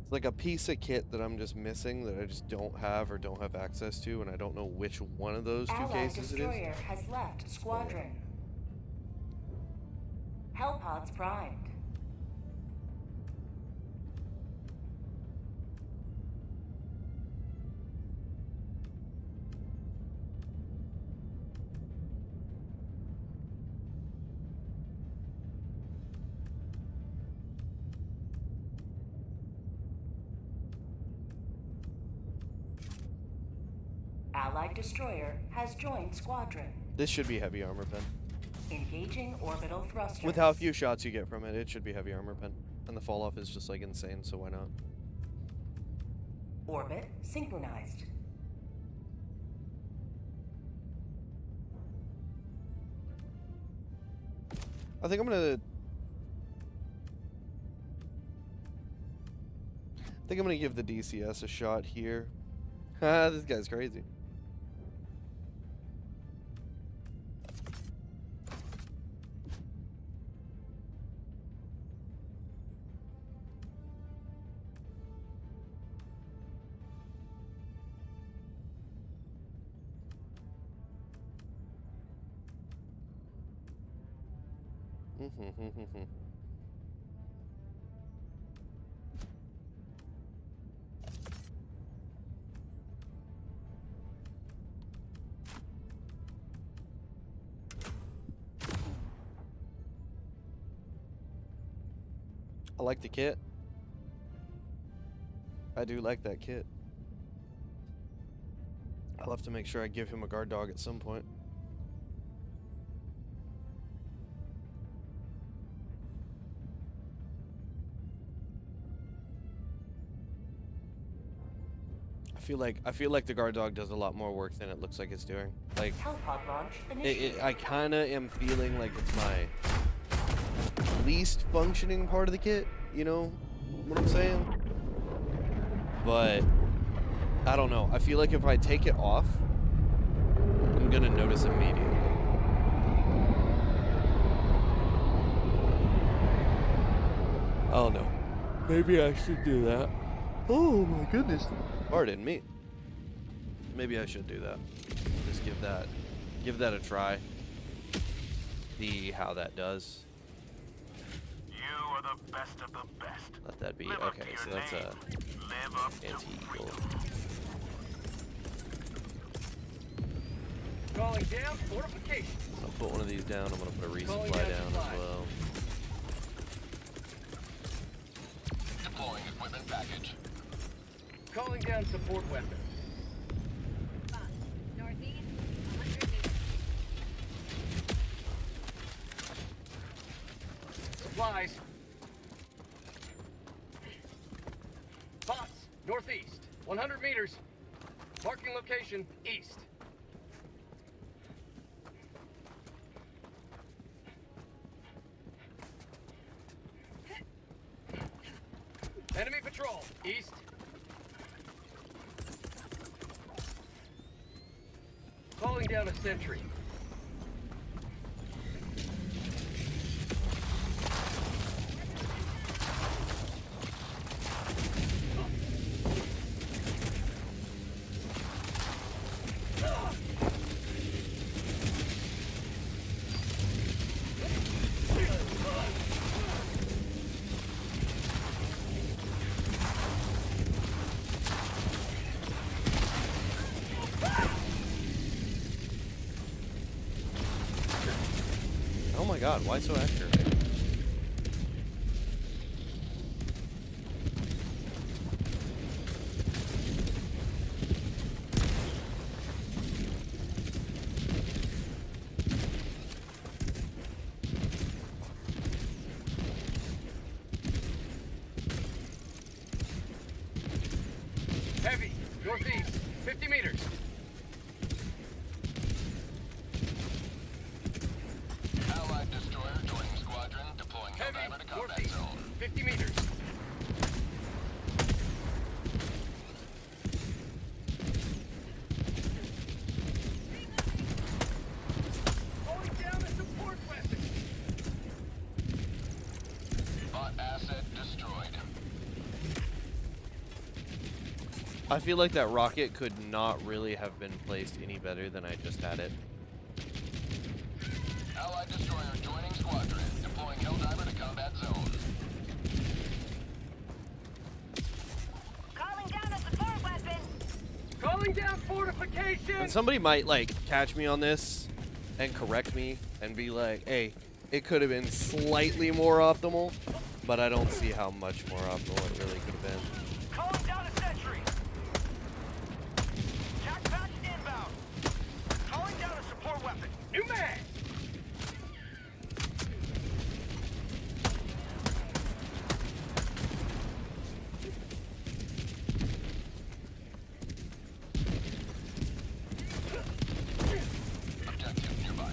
[SPEAKER 1] it's like a piece of kit that I'm just missing that I just don't have or don't have access to, and I don't know which one of those two
[SPEAKER 2] Allied
[SPEAKER 1] cases it is.
[SPEAKER 2] destroyer has left squadron. Hellpods primed. Allied destroyer has joined squadron.
[SPEAKER 1] This should be heavy armor pen.
[SPEAKER 2] Engaging orbital thrusters.
[SPEAKER 1] With how few shots you get from it, it should be heavy armor pen. And the fall off is just like insane, so why not?
[SPEAKER 2] Orbit synchronized.
[SPEAKER 1] I think I'm gonna give the DCS a shot here. Ah, this guy's crazy. I like the kit. I do like that kit. I'll have to make sure I give him a guard dog at some point. I feel like the guard dog does a lot more work than it looks like it's doing. Like,
[SPEAKER 2] Hellpod launch initiated.
[SPEAKER 1] I kind of am feeling like it's my least functioning part of the kit, you know what I'm saying? But I don't know. I feel like if I take it off, I'm gonna notice immediately. Oh no. Maybe I should do that. Oh my goodness. Pardon me. Maybe I should do that. Just give that a try. See how that does.
[SPEAKER 3] You are the best of the best.
[SPEAKER 1] Let that be.
[SPEAKER 3] Live up
[SPEAKER 1] Okay,
[SPEAKER 3] to
[SPEAKER 1] so
[SPEAKER 3] your
[SPEAKER 1] that's
[SPEAKER 3] name.
[SPEAKER 1] a
[SPEAKER 3] Live up to
[SPEAKER 1] anti-eagle.
[SPEAKER 4] Calling down fortification.
[SPEAKER 1] I'll put one of these down. I'm gonna put a
[SPEAKER 4] Calling
[SPEAKER 1] resupply
[SPEAKER 4] down
[SPEAKER 1] down
[SPEAKER 4] supply.
[SPEAKER 1] as well.
[SPEAKER 3] Deploying equipment package.
[SPEAKER 4] Calling down support weapon.
[SPEAKER 5] Northeast, 100 meters.
[SPEAKER 4] Supplies. Bots, northeast, 100 meters. Marking location, east. Enemy patrol, east. Calling down a sentry.
[SPEAKER 1] Oh my god, why so accurate?
[SPEAKER 4] Heavy, northeast, 50 meters.
[SPEAKER 3] Allied destroyer joining squadron. Deploying
[SPEAKER 4] Heavy,
[SPEAKER 3] November to combat
[SPEAKER 4] northeast,
[SPEAKER 3] zone.
[SPEAKER 4] 50 meters.
[SPEAKER 1] I feel like that rocket could not really have been placed any better than I just had it.
[SPEAKER 3] Allied destroyer joining squadron. Deploying Helldiver to combat zone.
[SPEAKER 5] Calling down a support weapon.
[SPEAKER 4] Calling down fortification.
[SPEAKER 1] And somebody might like catch me on this and correct me and be like, hey, it could have been slightly more optimal, but I don't see how much more optimal it really could have been.
[SPEAKER 3] Calling down a sentry. Jack pack inbound. Calling down a support weapon.
[SPEAKER 4] New mag.
[SPEAKER 3] Objective nearby.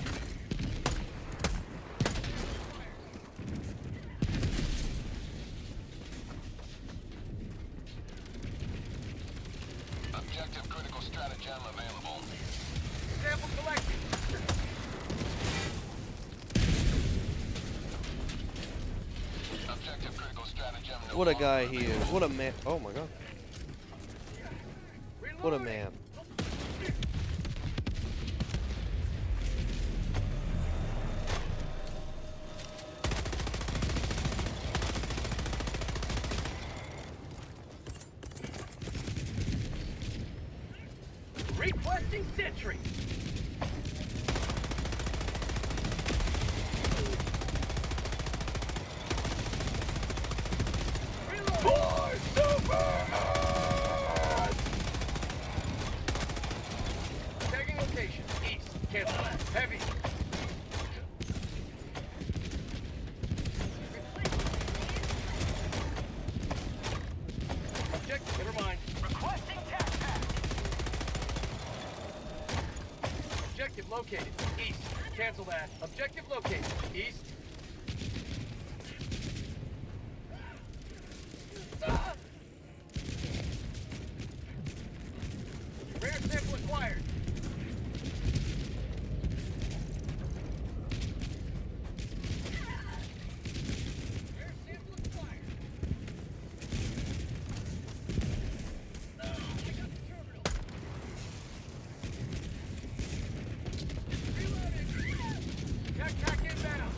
[SPEAKER 3] Objective critical stratagem available.
[SPEAKER 4] Sample collected.
[SPEAKER 3] Objective critical stratagem no
[SPEAKER 1] What a
[SPEAKER 3] longer
[SPEAKER 1] guy he is.
[SPEAKER 3] available.
[SPEAKER 1] What a man. Oh my god. What a man.
[SPEAKER 4] Requesting sentry. Reload. Tagging location. East. Cancel that. Heavy. Objective. Never mind.
[SPEAKER 3] Requesting tac pack.
[SPEAKER 4] Objective located. East. Cancel that. Objective located. East. Rare sample acquired. Rare sample acquired. I got the terminal. Reloading. Tac inbound.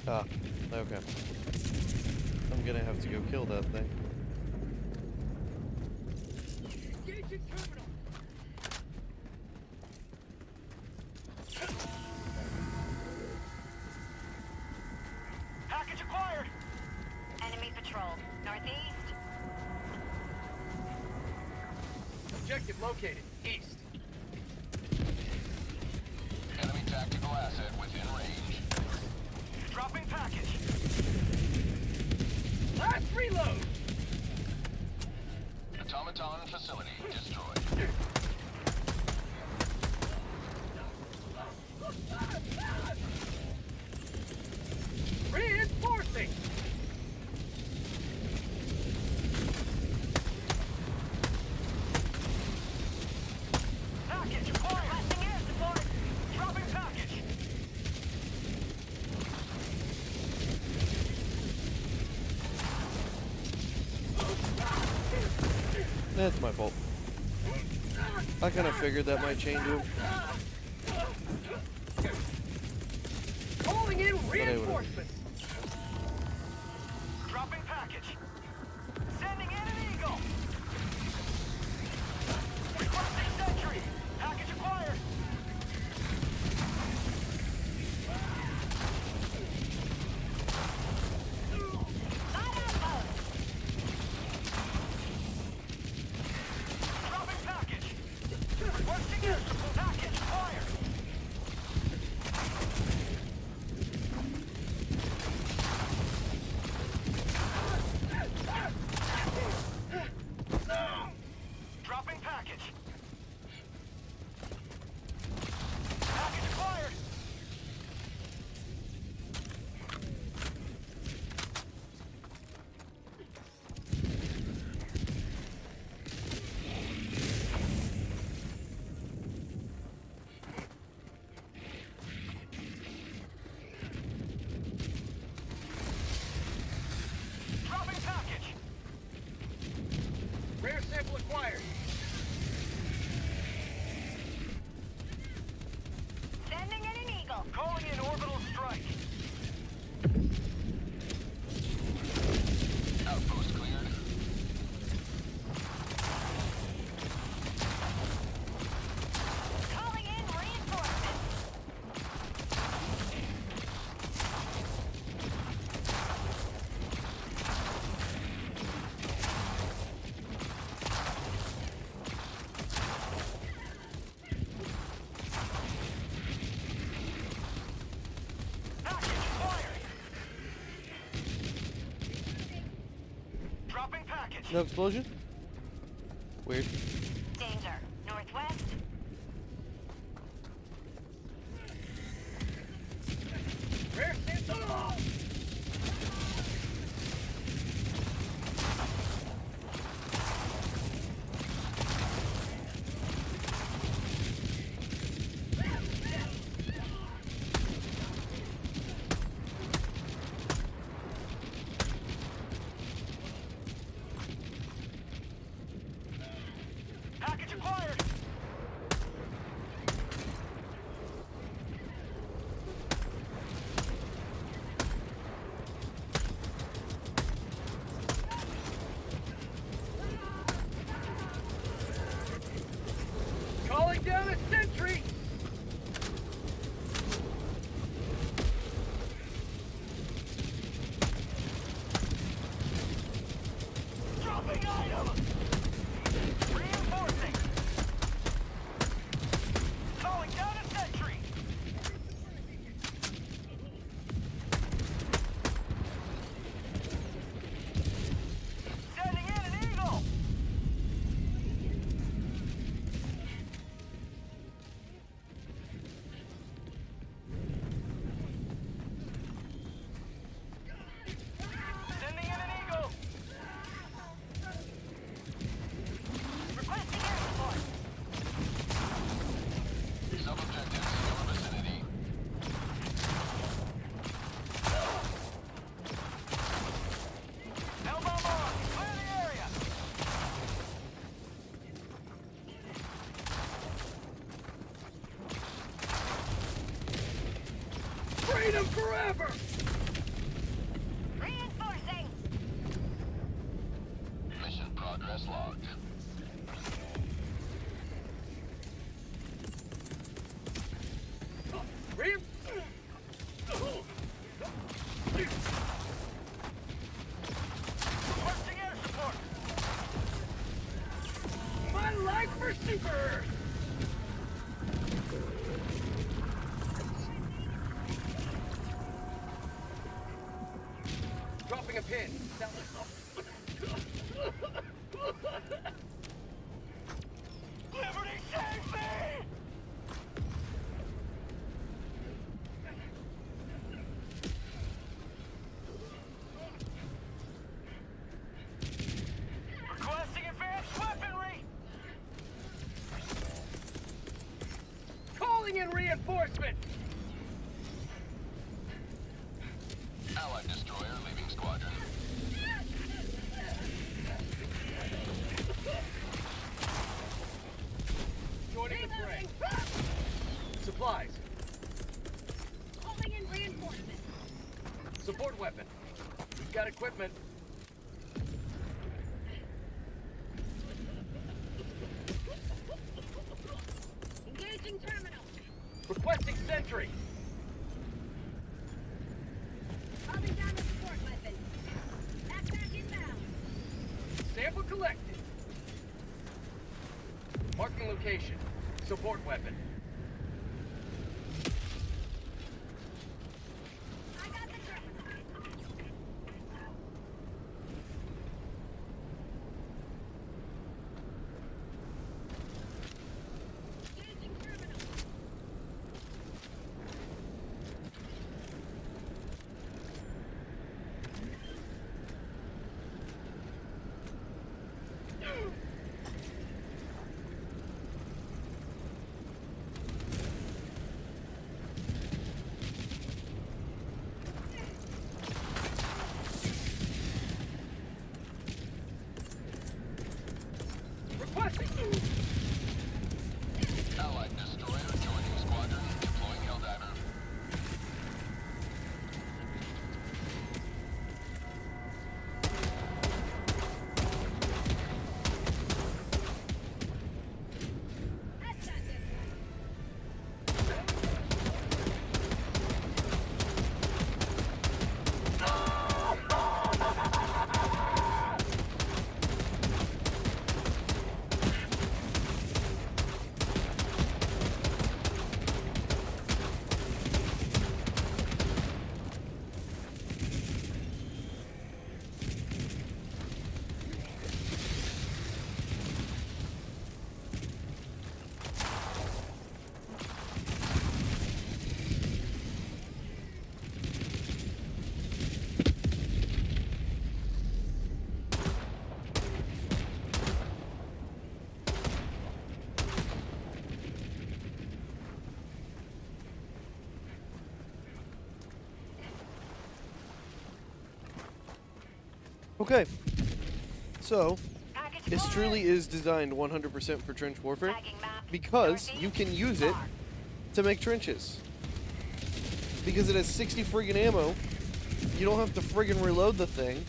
[SPEAKER 1] Ah, okay. I'm gonna have to go kill that thing.
[SPEAKER 4] Engaging terminal.
[SPEAKER 3] Package acquired.
[SPEAKER 5] Enemy patrol. Northeast.
[SPEAKER 4] Objective located. East.
[SPEAKER 3] Enemy tactical asset within range. Dropping package.
[SPEAKER 4] Last reload.
[SPEAKER 3] Automaton facility destroyed.
[SPEAKER 4] Reinforcing.
[SPEAKER 3] Package acquired.
[SPEAKER 5] Requesting air support.
[SPEAKER 3] Dropping package.
[SPEAKER 1] That's my fault. I kind of figured that might change him.
[SPEAKER 4] Calling in
[SPEAKER 1] I would've-
[SPEAKER 4] reinforcements.
[SPEAKER 3] Dropping package. Sending in an eagle. Requesting sentry. Package acquired.
[SPEAKER 5] Light outpost.
[SPEAKER 3] Dropping package. Requesting package acquired.
[SPEAKER 4] sample acquired.
[SPEAKER 5] Sending in an Eagle.
[SPEAKER 3] Calling in orbital strike. Outpost cleared.
[SPEAKER 5] Calling in reinforcements.
[SPEAKER 3] Package acquired. Dropping package.
[SPEAKER 1] No explosion? Weird.
[SPEAKER 5] Danger. Northwest.
[SPEAKER 4] Rare sample.
[SPEAKER 3] Package acquired.
[SPEAKER 4] Calling down a sentry.
[SPEAKER 3] Dropping item. Reinforcing. Calling down a sentry. Sending in an Eagle. Sending in an Eagle.
[SPEAKER 5] Requesting air support.
[SPEAKER 3] Sub-objectives in your vicinity. Elbow on. Clear the area.
[SPEAKER 4] Freedom forever.
[SPEAKER 5] Reinforcing.
[SPEAKER 3] Mission progress logged.
[SPEAKER 4] Rein.
[SPEAKER 3] Requesting air support.
[SPEAKER 4] My life for super. Dropping a pin.
[SPEAKER 3] Liberty save me! Requesting advanced weaponry!
[SPEAKER 4] Calling in reinforcement.
[SPEAKER 3] Allied destroyer leaving squadron.
[SPEAKER 4] Joining the fray. Supplies.
[SPEAKER 5] Calling in reinforcements.
[SPEAKER 4] Support weapon. We've got equipment.
[SPEAKER 5] Engaging terminal.
[SPEAKER 4] Requesting sentry.
[SPEAKER 5] Calling down a support weapon. Backpack inbound.
[SPEAKER 4] Sample collected. Marking location. Support weapon.
[SPEAKER 5] I got the terminal. Engaging terminal.
[SPEAKER 1] Okay. So, this truly is designed 100% for trench warfare because you can use it to make trenches. Because it has 60 friggin' ammo, you don't have to friggin' reload the thing.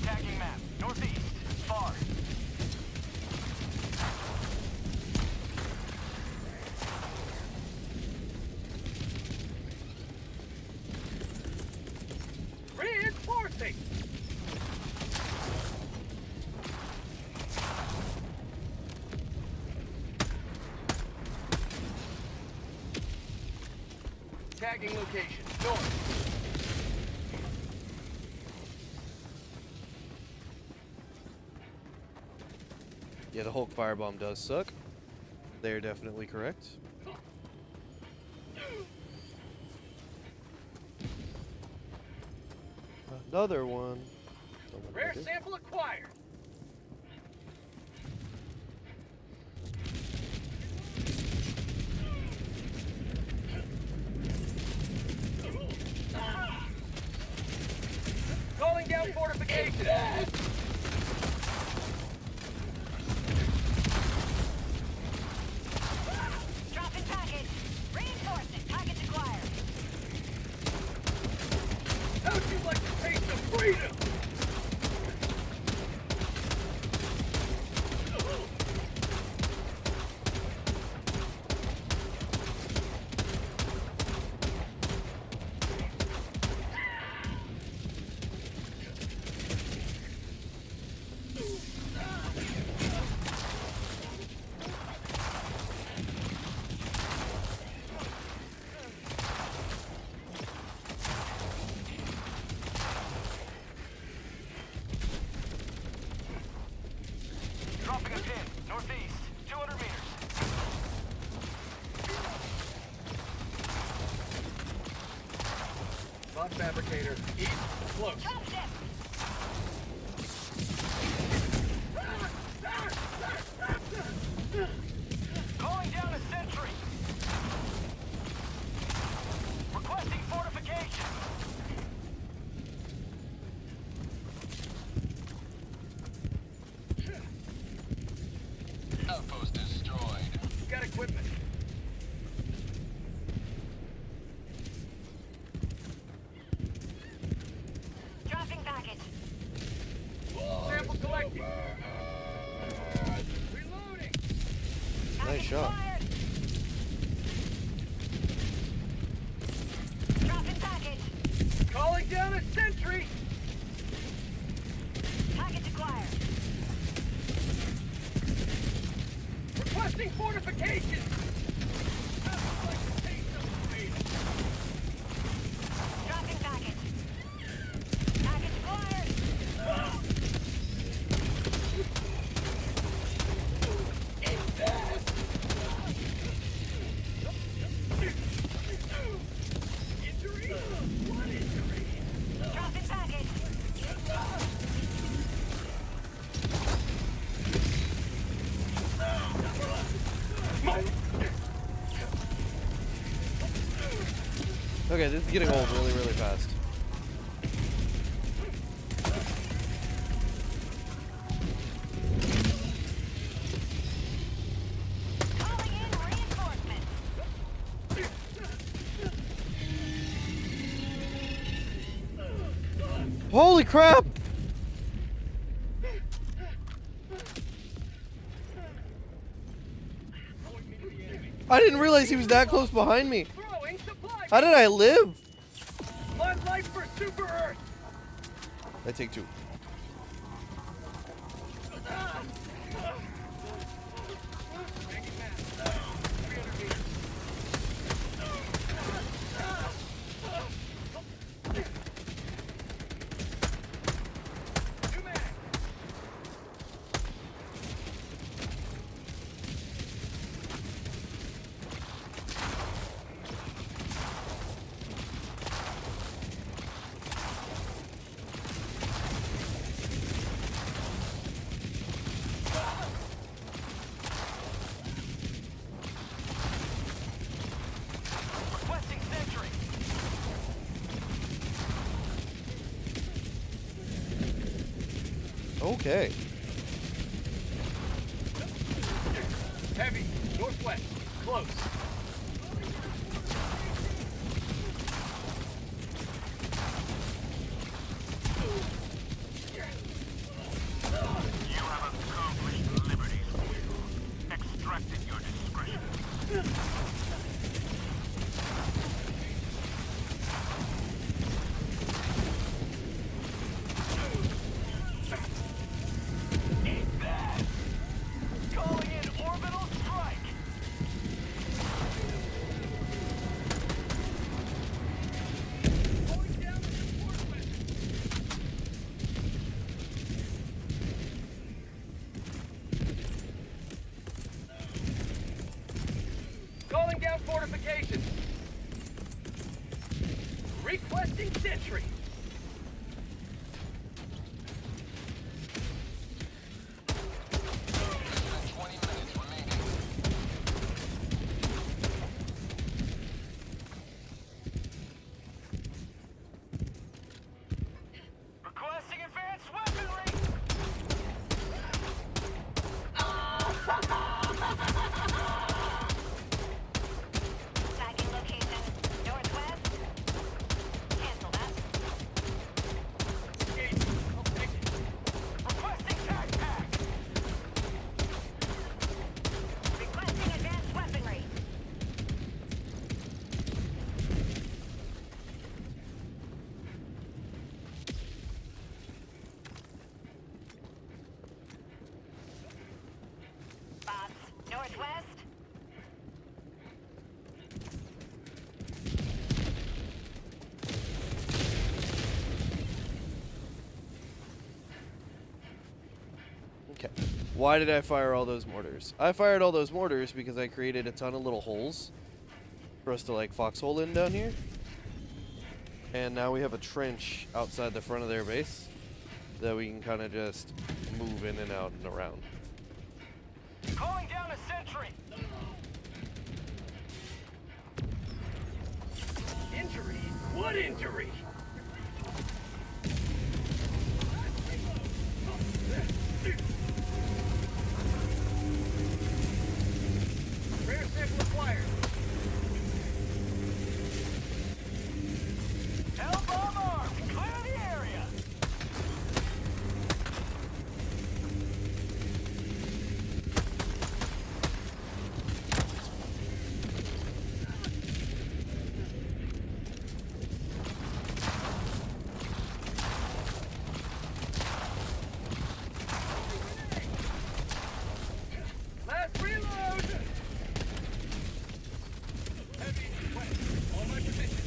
[SPEAKER 3] Tagging map. Northeast. Far.
[SPEAKER 4] Reinforcing! Tagging location. North.
[SPEAKER 1] Yeah, the Hulk firebomb does suck. They're definitely correct. Another one. Someone
[SPEAKER 4] Rare
[SPEAKER 1] right there.
[SPEAKER 4] sample acquired. Calling down fortification.
[SPEAKER 5] Dropping package. Reinforcement. Package acquired.
[SPEAKER 4] How'd you like to taste of freedom?
[SPEAKER 3] Dropping a pin. Northeast. 200 meters.
[SPEAKER 4] Bot fabricator. East. Close.
[SPEAKER 5] Dropship.
[SPEAKER 3] Calling down a sentry. Requesting fortification. Outpost destroyed.
[SPEAKER 4] Got equipment.
[SPEAKER 5] Dropping package.
[SPEAKER 4] Sample collected. Reloading.
[SPEAKER 1] Nice
[SPEAKER 5] Package
[SPEAKER 1] shot.
[SPEAKER 5] acquired. Dropping package.
[SPEAKER 4] Calling down a sentry.
[SPEAKER 5] Package acquired.
[SPEAKER 4] Requesting fortification. How'd you like to taste of freedom?
[SPEAKER 5] Dropping package. Package acquired.
[SPEAKER 4] Injury? What injury?
[SPEAKER 5] Dropping package.
[SPEAKER 1] Okay, this is getting old really, really fast.
[SPEAKER 5] Calling in reinforcement.
[SPEAKER 1] Holy crap! I didn't realize he was that close behind me.
[SPEAKER 4] Throwing supply.
[SPEAKER 1] How did I live?
[SPEAKER 4] Blood life for Super Earth.
[SPEAKER 1] I take two.
[SPEAKER 4] Tagging map. 300 meters. New mag.
[SPEAKER 1] Okay.
[SPEAKER 4] Heavy, northwest, close.
[SPEAKER 3] You have accomplished liberty, extracted your discretion. Eat that! Calling in orbital strike!
[SPEAKER 4] Going down the support weapon. Calling down fortifications. Requesting sentry.
[SPEAKER 3] 20 minutes remaining. Requesting advanced weaponry!
[SPEAKER 5] Tagging location. Northwest. Cancel that.
[SPEAKER 4] East. I'll take it.
[SPEAKER 3] Requesting tac pack!
[SPEAKER 5] Requesting advanced weaponry. Bots. Northwest.
[SPEAKER 1] Okay. Why did I fire all those mortars? I fired all those mortars because I created a ton of little holes for us to like foxhole in down here. And now we have a trench outside the front of their base that we can kind of just move in and out and around.
[SPEAKER 3] Calling down a sentry!
[SPEAKER 4] Injury? What injury? Rare sample acquired.
[SPEAKER 3] L-bomb armed! Clear the area!
[SPEAKER 4] Last reload! Heavy west. On my position.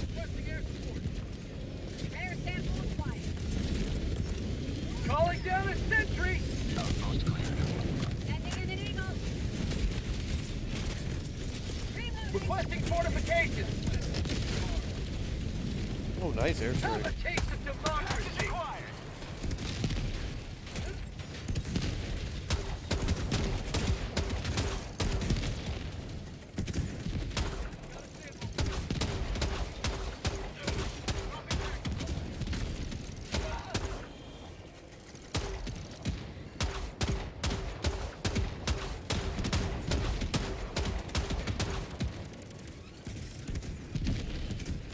[SPEAKER 4] Requesting air support.
[SPEAKER 5] Rare sample acquired.
[SPEAKER 4] Calling down a sentry!
[SPEAKER 3] Outpost cleared.
[SPEAKER 5] Sending in an eagle. Reloading.
[SPEAKER 4] Requesting fortifications!
[SPEAKER 1] Oh, nice
[SPEAKER 4] Have
[SPEAKER 1] airstrike.
[SPEAKER 4] a taste of democracy!
[SPEAKER 3] Acquired!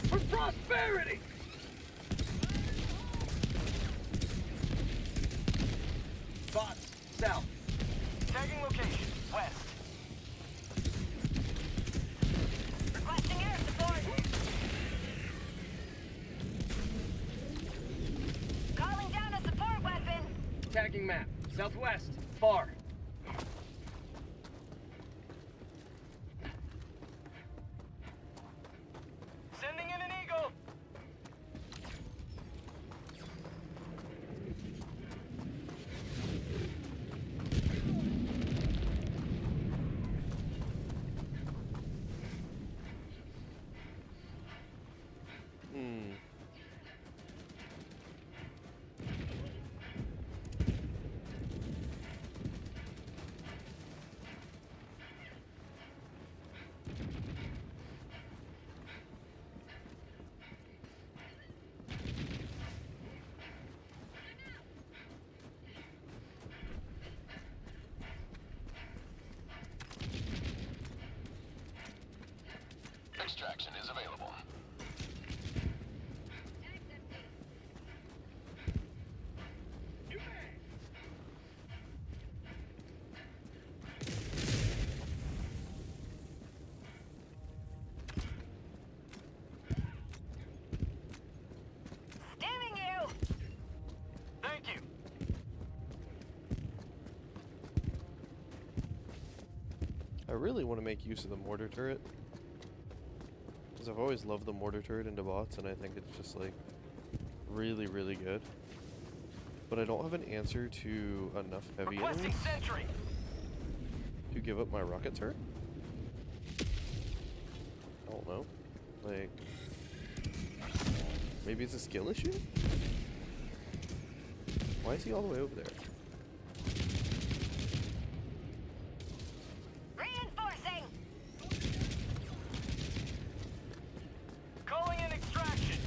[SPEAKER 4] For prosperity! Bots, south.
[SPEAKER 3] Tagging location, west.
[SPEAKER 5] Requesting air support. Calling down a support weapon.
[SPEAKER 4] Tagging map, southwest, far.
[SPEAKER 3] Sending in an eagle!
[SPEAKER 1] Hmm. I really want to make use of the mortar turret. Because I've always loved the mortar turret into bots, and I think it's just like really, really good. But I don't have an answer to enough heavy
[SPEAKER 4] Requesting
[SPEAKER 1] enemies
[SPEAKER 4] sentry.
[SPEAKER 1] to give up my rocket turret. I don't know. Like, maybe it's a skill issue? Why is he all the way over there?
[SPEAKER 5] Reinforcing!
[SPEAKER 4] Calling in extraction.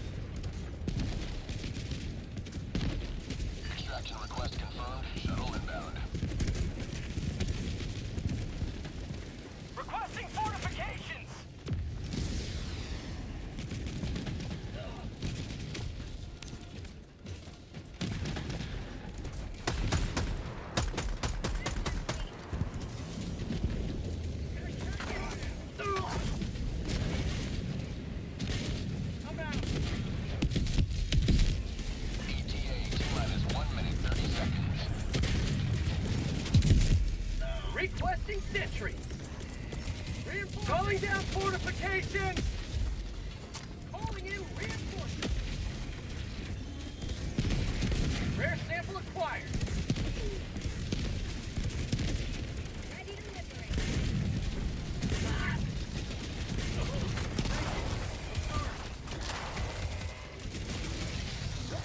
[SPEAKER 3] Extraction request confirmed. Shuttle inbound.
[SPEAKER 4] Requesting fortifications. I'm out.
[SPEAKER 3] ETA T-minus 1 minute 30 seconds.
[SPEAKER 4] Requesting sentry. Calling down fortifications. Calling in reinforcements. Rare sample acquired.
[SPEAKER 5] Ready to liberate.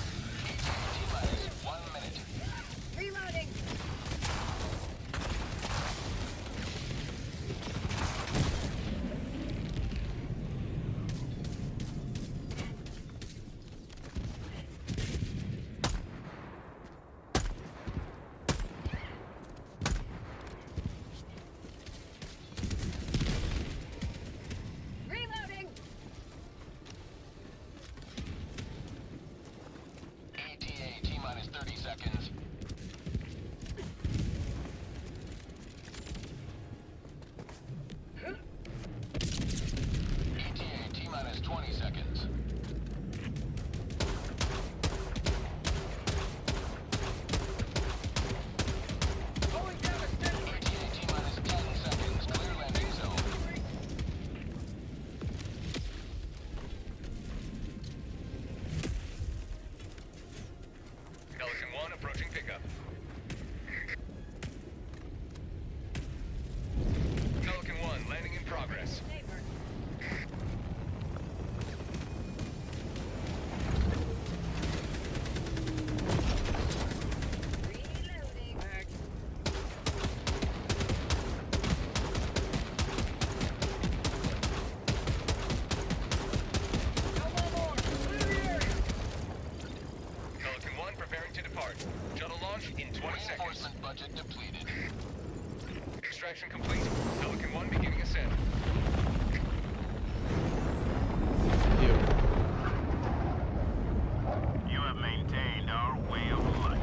[SPEAKER 3] T-minus 1 minute.
[SPEAKER 5] Reloading. Reloading.
[SPEAKER 3] ETA T-minus 30 seconds. ETA T-minus 20 seconds.
[SPEAKER 4] Calling down a sentry.
[SPEAKER 3] ETA T-minus 10 seconds. Clear landing zone.
[SPEAKER 4] Pelican 1 approaching pickup. Pelican 1 landing in progress.
[SPEAKER 5] Neighbor. Reloading.
[SPEAKER 4] Come on board. Clear the area. Pelican 1 preparing to depart. Shuttle launch in 20 seconds.
[SPEAKER 3] Reinforcement budget depleted.
[SPEAKER 4] Extraction complete. Pelican 1 beginning ascent.
[SPEAKER 1] Ew.
[SPEAKER 3] You have maintained our way of life.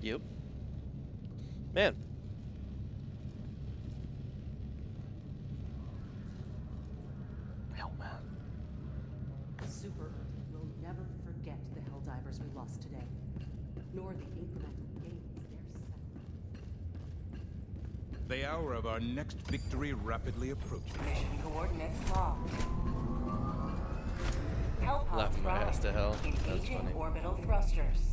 [SPEAKER 1] Yep. Man. Hell, man.
[SPEAKER 6] Super Earth will never forget the Helldivers we lost today, nor the incremental gains they're settling.
[SPEAKER 7] The hour of our next victory rapidly approaches.
[SPEAKER 2] Mission coordinates locked. Hellpods
[SPEAKER 1] Laughed my ass to hell. That's
[SPEAKER 2] engaging
[SPEAKER 1] funny.
[SPEAKER 2] orbital thrusters.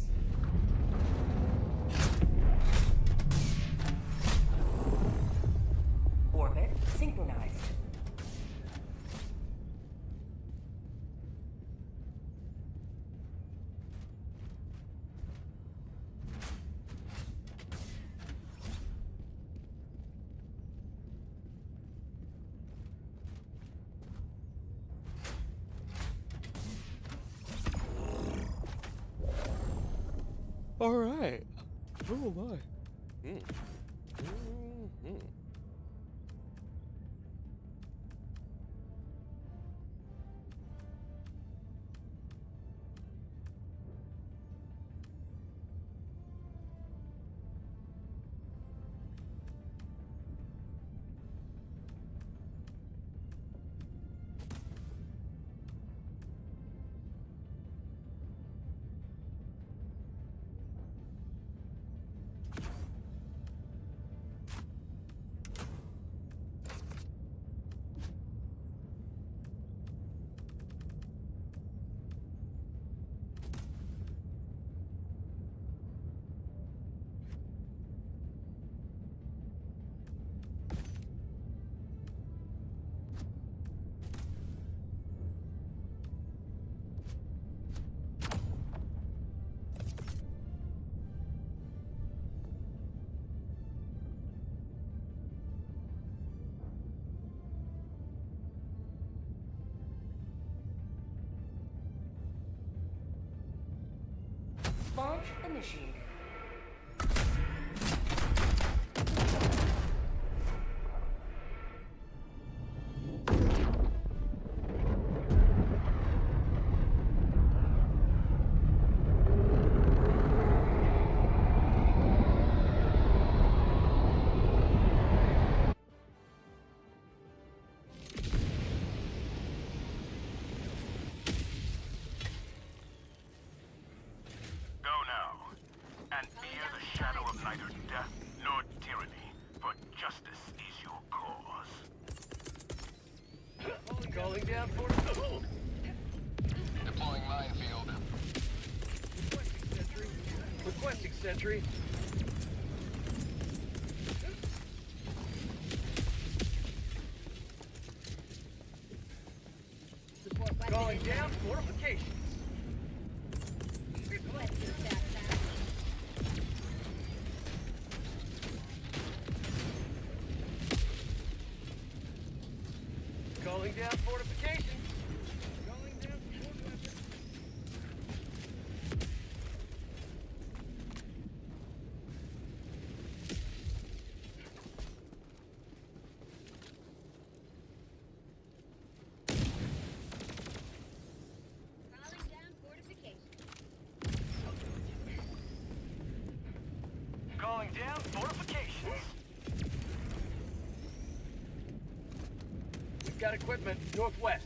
[SPEAKER 1] All right. Oh my. Mm. Mm-hmm.
[SPEAKER 2] Launch initiated.
[SPEAKER 3] Go now, and fear the shadow of neither death nor tyranny, for justice is your cause.
[SPEAKER 4] Calling down for...
[SPEAKER 3] Deploying minefield.
[SPEAKER 4] Requesting sentry. Requesting sentry.
[SPEAKER 5] Support weapon
[SPEAKER 4] Calling
[SPEAKER 5] inbound.
[SPEAKER 4] down fortifications.
[SPEAKER 5] Requesting staff back.
[SPEAKER 4] Calling down fortifications. Calling down support weapon.
[SPEAKER 5] Calling down fortifications.
[SPEAKER 4] Calling down fortifications. We've got equipment northwest.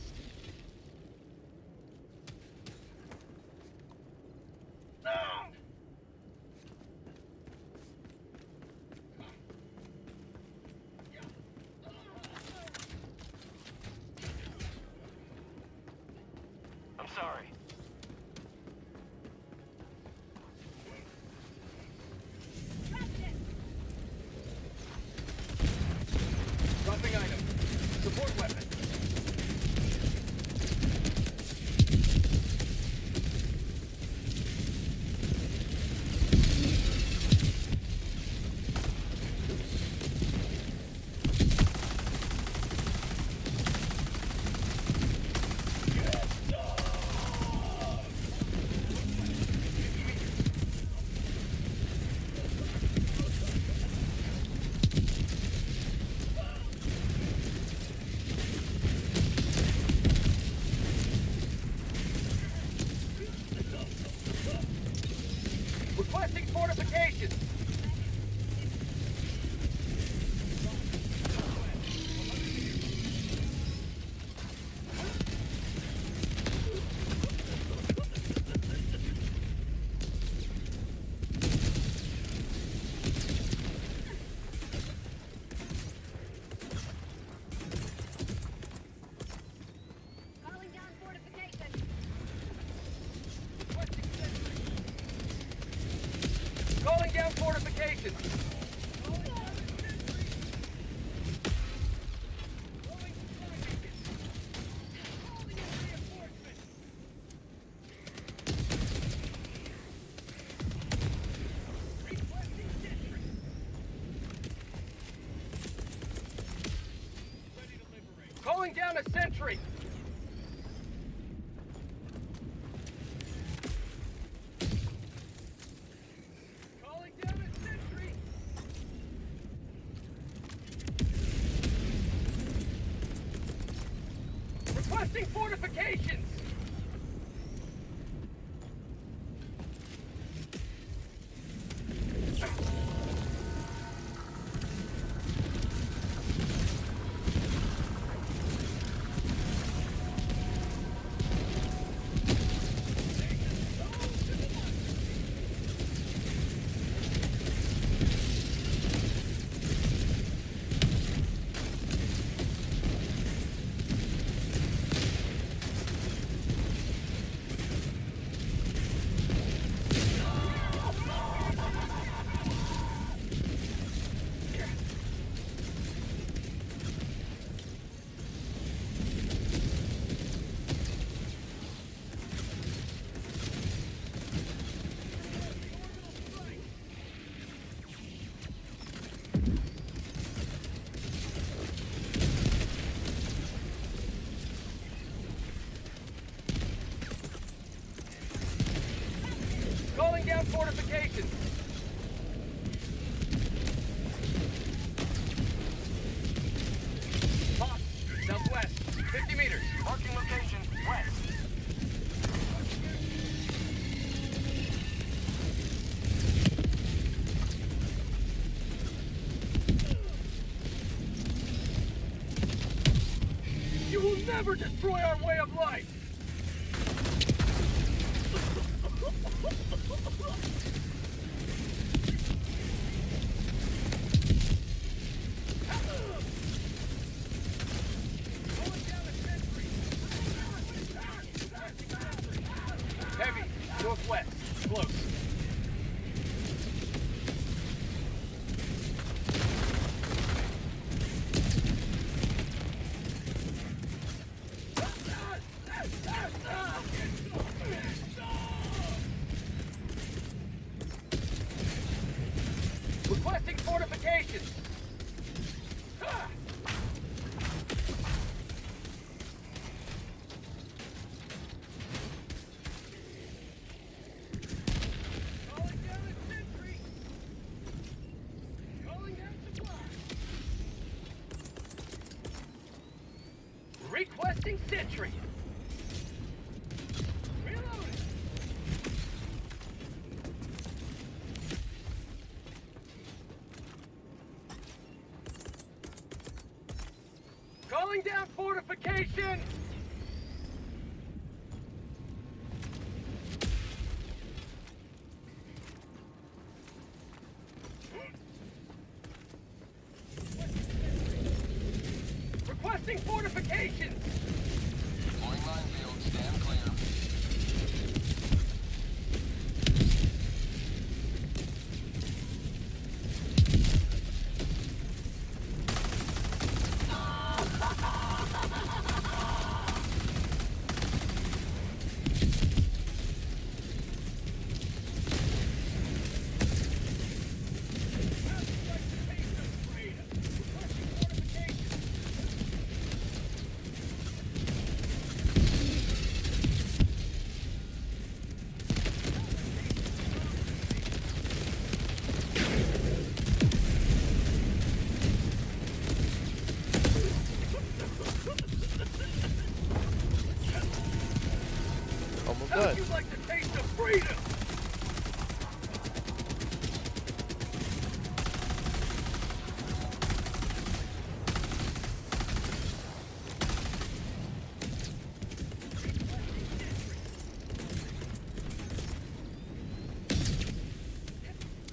[SPEAKER 4] I'm sorry. Dropping item. Support weapon. Requesting fortifications.
[SPEAKER 5] Calling down fortifications.
[SPEAKER 4] Requesting sentry. Calling down fortifications. Calling down a sentry. Requesting fortifications! Calling down fortifications! Hawk, southwest, 50 meters.
[SPEAKER 3] Marking location, west.
[SPEAKER 4] You will never destroy our way of life! Heavy, northwest, close. Requesting fortifications! Ah! Calling down a sentry! Calling down supply! Requesting sentry! Reloading! Calling down fortification! Requesting fortifications!
[SPEAKER 3] Deploying minefield, stand clear.
[SPEAKER 1] Almost
[SPEAKER 4] How'd
[SPEAKER 1] done.
[SPEAKER 4] you like the taste of freedom?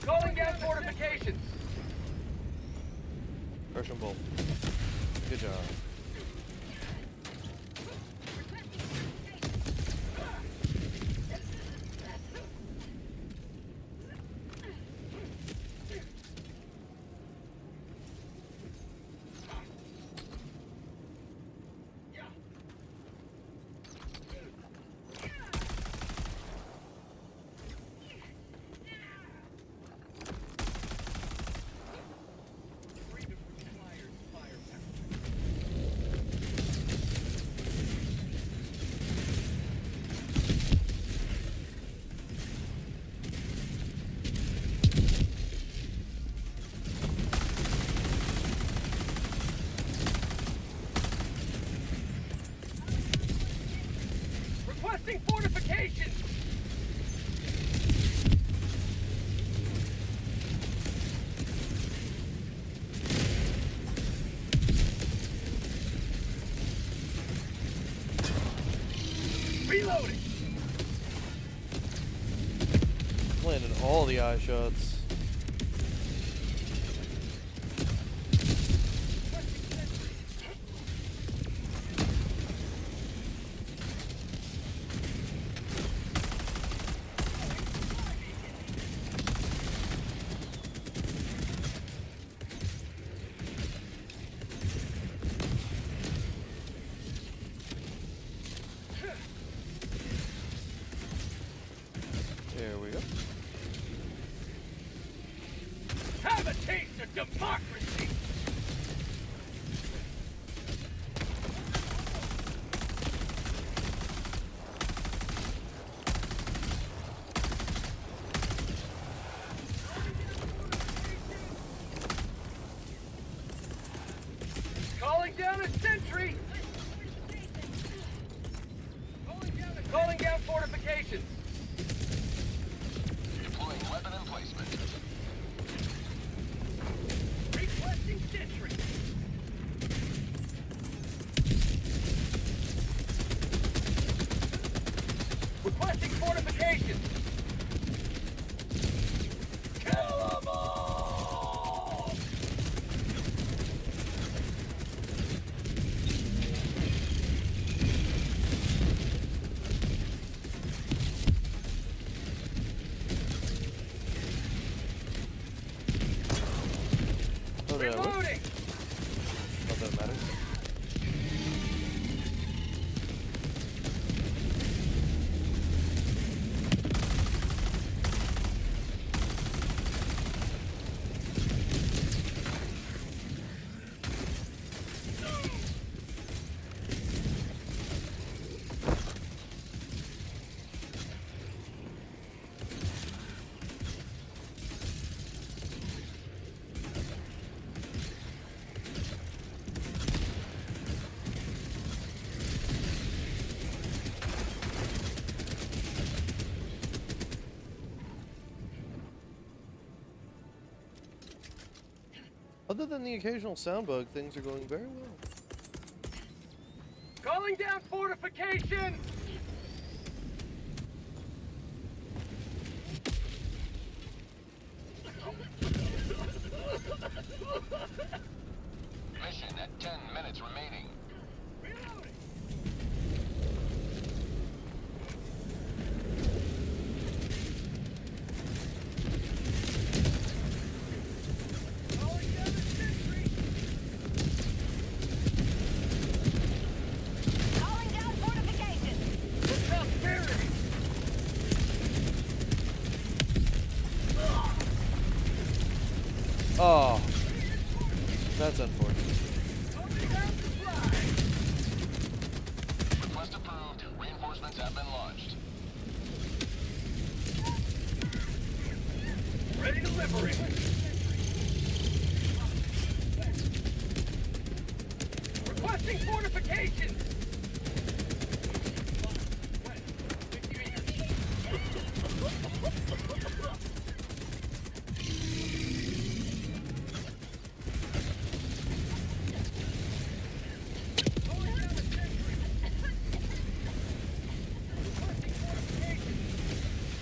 [SPEAKER 4] Calling down fortifications!
[SPEAKER 1] Crush 'em both. Good job.
[SPEAKER 4] Freedom requires firepower. fortifications! Reloading!
[SPEAKER 1] Landing all the eye shots. There we go.
[SPEAKER 4] Have a taste of democracy! Calling down a sentry! Calling down fortifications!
[SPEAKER 3] Deploying weapon emplacement.
[SPEAKER 4] Requesting sentry! Requesting fortifications! Kill them all!
[SPEAKER 1] Oh, did I win?
[SPEAKER 4] Reloading!
[SPEAKER 1] Not that it matters. Other than the occasional sound bug, things are going very well.
[SPEAKER 4] Calling down fortifications!
[SPEAKER 3] Mission at 10 minutes remaining.
[SPEAKER 4] Reloading! Calling down a sentry!
[SPEAKER 5] Calling down fortifications.
[SPEAKER 4] For prosperity!
[SPEAKER 1] Oh, that's unfortunate.
[SPEAKER 4] Calling down supplies!
[SPEAKER 3] Request approved. Reinforcements have been launched.
[SPEAKER 4] Ready to liberate! Requesting fortifications!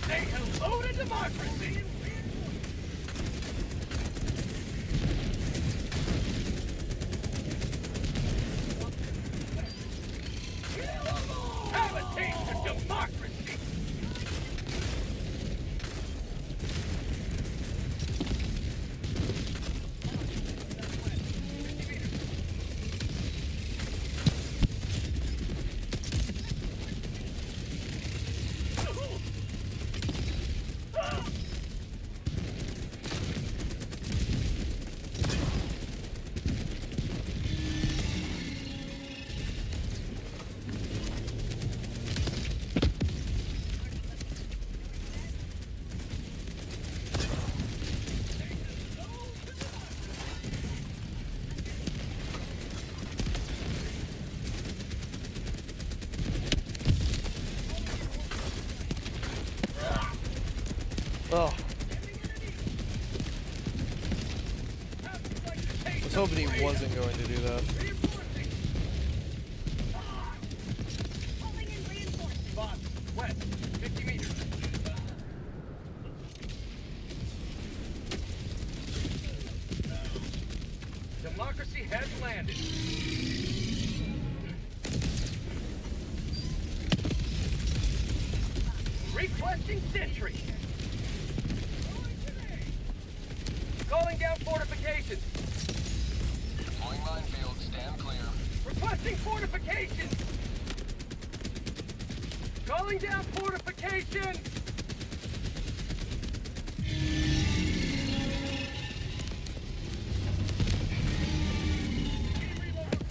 [SPEAKER 4] Say hello to democracy! Have a taste of democracy!
[SPEAKER 1] was hoping he wasn't going to do that.
[SPEAKER 4] Reinforcing.
[SPEAKER 5] Calling in reinforcements.
[SPEAKER 4] Boss, west, 50 meters. Democracy has landed. Requesting sentry. Calling down fortifications.
[SPEAKER 3] Deploying minefield. Stand clear.
[SPEAKER 4] Requesting fortifications. Calling down fortifications.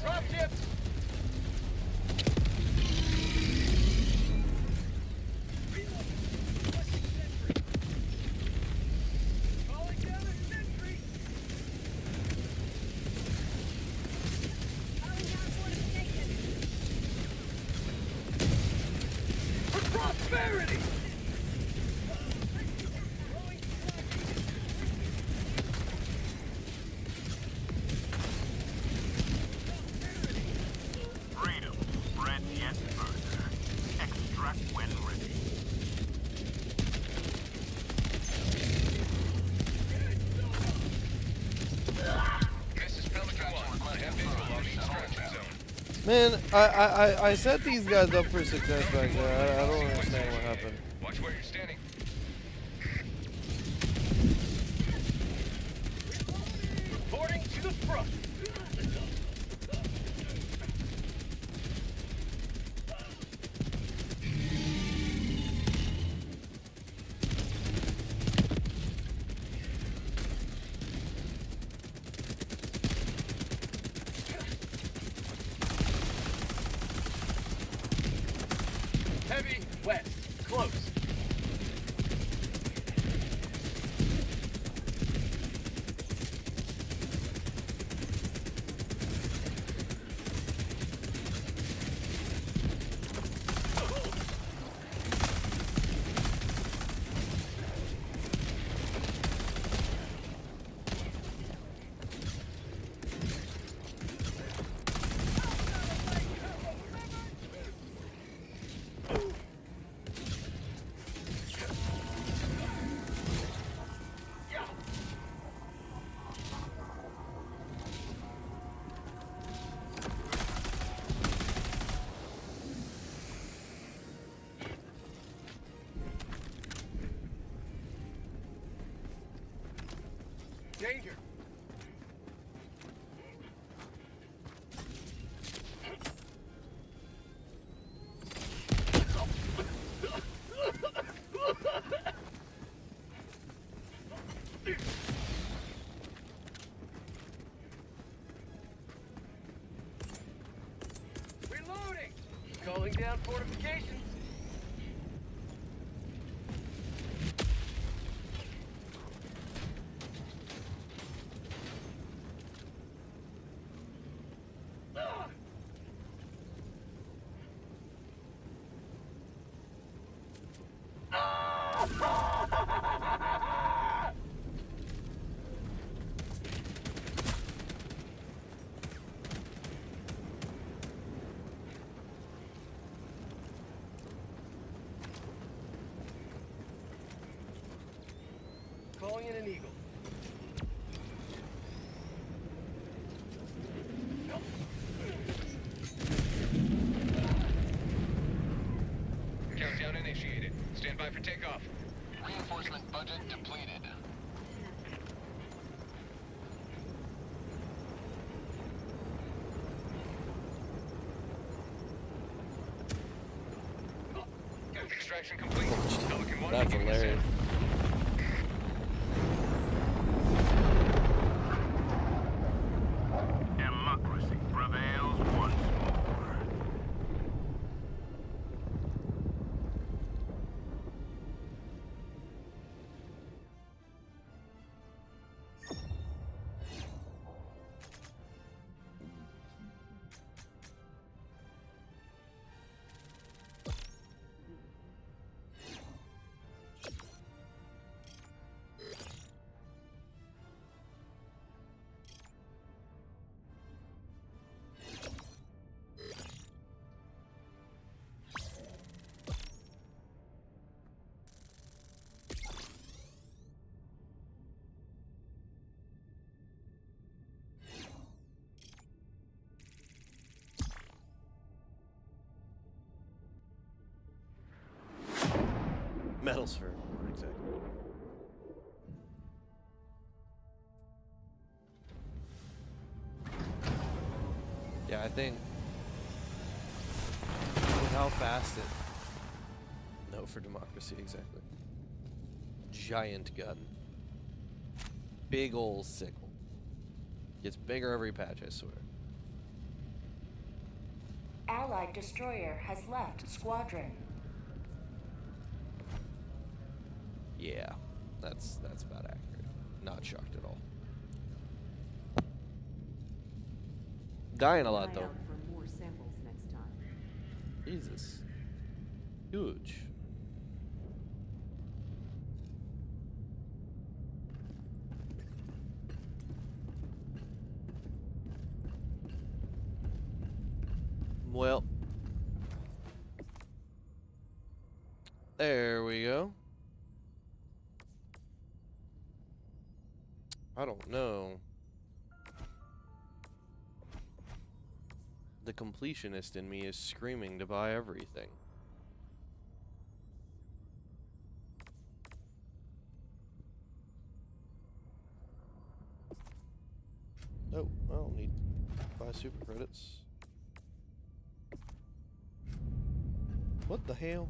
[SPEAKER 4] Drop ships. Calling down a sentry.
[SPEAKER 5] Calling down fortifications.
[SPEAKER 4] For prosperity.
[SPEAKER 3] Freedom spread yet further. Extract when ready. This is Pelican 1. I have visual on the extraction zone.
[SPEAKER 1] Man, I set these guys up for success back there. I don't understand what happened.
[SPEAKER 3] Watch where you're standing.
[SPEAKER 4] Reporting to the front. Heavy, west, close. Danger. Reloading. Calling down fortifications. Calling in an eagle.
[SPEAKER 3] Countdown initiated. Stand by for takeoff. Reinforcement budget depleted. Extraction complete. Pelican 1
[SPEAKER 1] That's
[SPEAKER 3] beginning descent.
[SPEAKER 1] hilarious.
[SPEAKER 3] Democracy prevails once more.
[SPEAKER 1] Yeah, I think with how fast it. No, for democracy, exactly. Giant gun. Big ol' sickle. Gets bigger every patch, I swear.
[SPEAKER 2] Allied destroyer has left squadron.
[SPEAKER 1] Yeah, that's about accurate. Not shocked at all. Dying a lot
[SPEAKER 6] Eye
[SPEAKER 1] though.
[SPEAKER 6] out for more samples next time.
[SPEAKER 1] Jesus. Huge. Well, there we go. I don't know. The completionist in me is screaming to buy everything. Oh, I don't need to buy super credits. What the hell?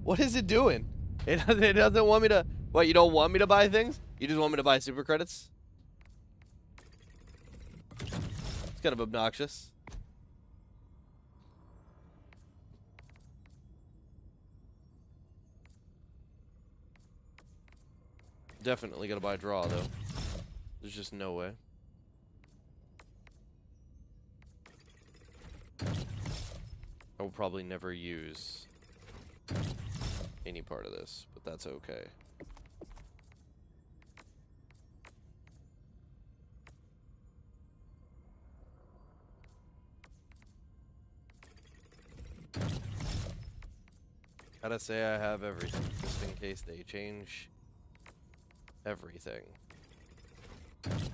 [SPEAKER 1] What is it doing? It doesn't want me to... What, you don't want me to buy things? You just want me to buy super credits? It's kind of obnoxious. Definitely gotta buy draw, though. There's just no way. I will probably never use any part of this, but that's okay. Gotta say I have everything, just in case they change everything. Because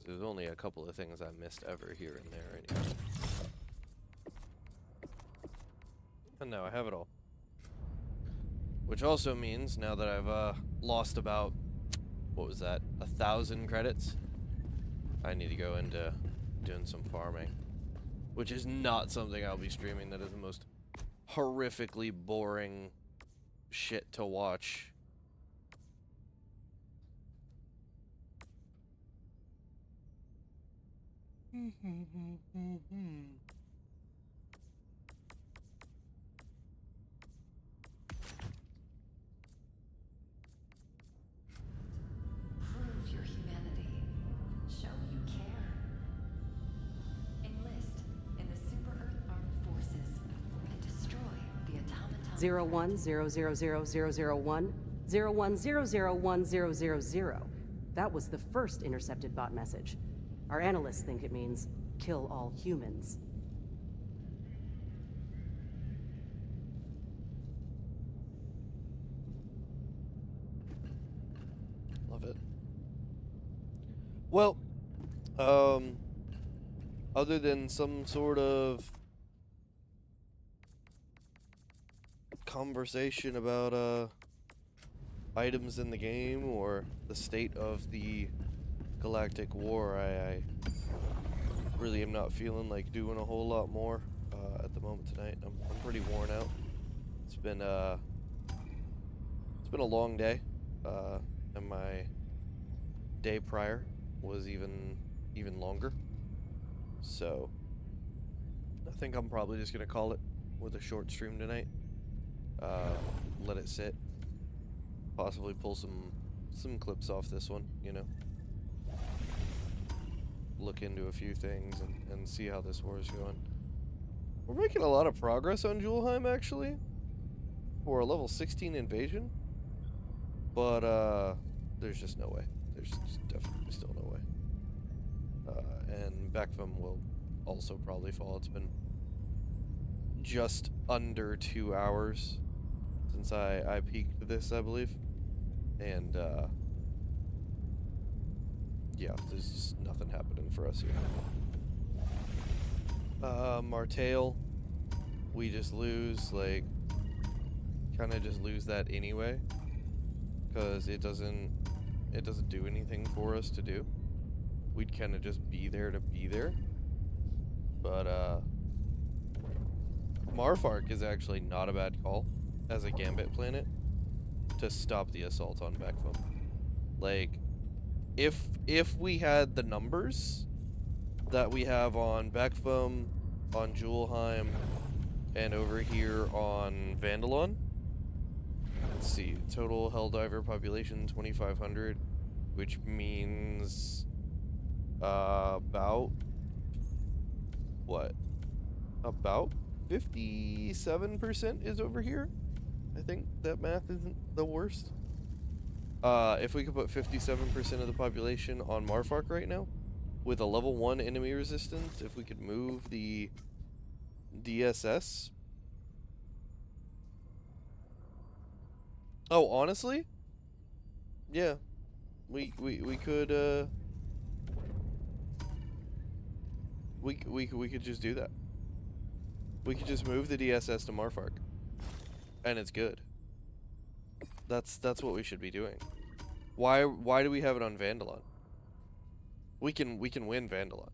[SPEAKER 1] there's only a couple of things I missed ever here and there anyway. And now I have it all. Which also means, now that I've lost about, what was that, 1,000 credits, I need to go into doing some farming. Which is not something I'll be streaming. That is the most horrifically boring shit to watch.
[SPEAKER 8] Prove your humanity. Show you care. Enlist in the Super Earth Armed Forces and destroy the automaton.
[SPEAKER 6] 01000001 01001000. That was the first intercepted bot message. Our analysts think it means kill all humans.
[SPEAKER 1] Love it. Well, other than some sort of conversation about items in the game or the state of the galactic war, I really am not feeling like doing a whole lot more at the moment tonight. I'm pretty worn out. It's been a long day, and my day prior was even longer. So I think I'm probably just gonna call it with a short stream tonight. Let it sit. Possibly pull some clips off this one, you know. Look into a few things and see how this war is going. We're making a lot of progress on Julheim, actually, for a level 16 invasion. But there's just no way. There's just definitely still no way. And Beckvam will also probably fall. It's been just under 2 hours since I peaked this, I believe. And yeah, there's just nothing happening for us here. Martale we just lose, like, kind of just lose that anyway, because it doesn't do anything for us to do. We'd kind of just be there to be there. But Marfark is actually not a bad call as a Gambit planet to stop the assault on Beckfum. Like, if we had the numbers that we have on Beckfum, on Julheim, and over here on Vandalon. Let's see, total Helldiver population 2,500, which means about what? About 57% is over here. I think that math isn't the worst. If we could put 57% of the population on Marfark right now, with a level 1 enemy resistance, if we could move the DSS. Oh, honestly? Yeah. We could, we could just do that. We could just move the DSS to Marfark. And it's good. That's what we should be doing. Why do we have it on Vandalon? We can win Vandalon.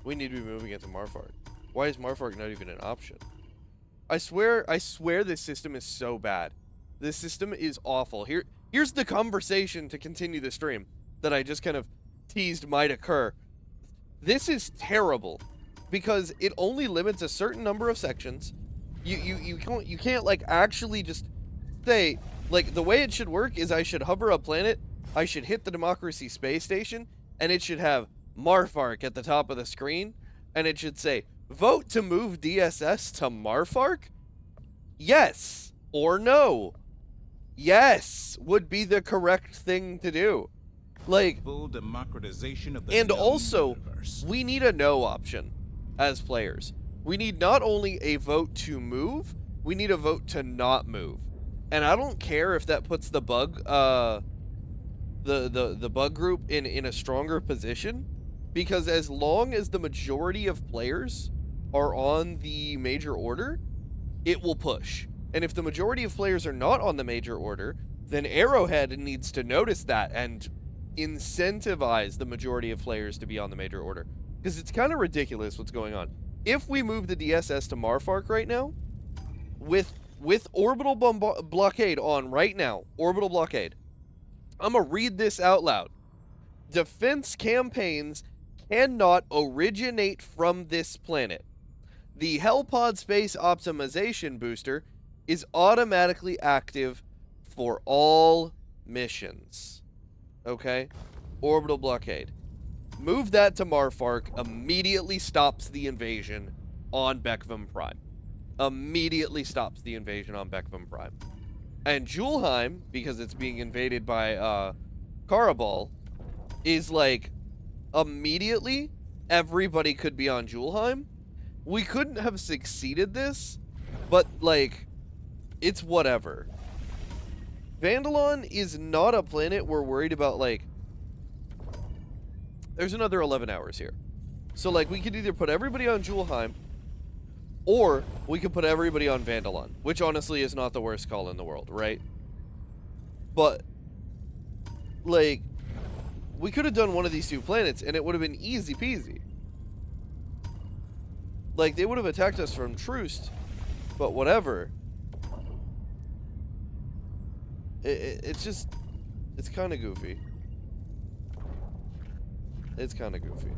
[SPEAKER 1] We need to be moving it to Marfark. Why is Marfark not even an option? I swear this system is so bad. This system is awful. Here's the conversation to continue the stream that I just kind of teased might occur. This is terrible because it only limits a certain number of sections. You can't like actually just say, like, the way it should work is I should hover a planet, I should hit the Democracy space station, and it should have Marfark at the top of the screen, and it should say, vote to move DSS to Marfark? Yes or no. Yes would be the correct thing to do. Like,
[SPEAKER 7] Full democratization of the
[SPEAKER 1] and
[SPEAKER 7] known
[SPEAKER 1] also,
[SPEAKER 7] universe.
[SPEAKER 1] we need a no option as players. We need not only a vote to move, we need a vote to not move. And I don't care if that puts the bug the bug group in a stronger position, because as long as the majority of players are on the major order, it will push. And if the majority of players are not on the major order, then Arrowhead needs to notice that and incentivize the majority of players to be on the major order. Because it's kind of ridiculous what's going on. If we move the DSS to Marfark right now, with orbital blockade on right now, orbital blockade, I'm going to read this out loud. Defense campaigns cannot originate from this planet. The Hellpod Space Optimization Booster is automatically active for all missions. Okay? Orbital blockade. Move that to Marfark, immediately stops the invasion on Beckvim Prime. Immediately stops the invasion on Beckvim Prime. And Julheim, because it's being invaded by Karabal, is like, immediately everybody could be on Julheim. We couldn't have succeeded this, but like, it's whatever. Vandalon is not a planet we're worried about. Like, there's another 11 hours here. So like, we could either put everybody on Julheim, or we could put everybody on Vandalon, which honestly is not the worst call in the world, right? But like, we could have done one of these two planets and it would have been easy peasy. Like, they would have attacked us from Troost, but whatever. It's just, it's kind of goofy. It's kind of goofy.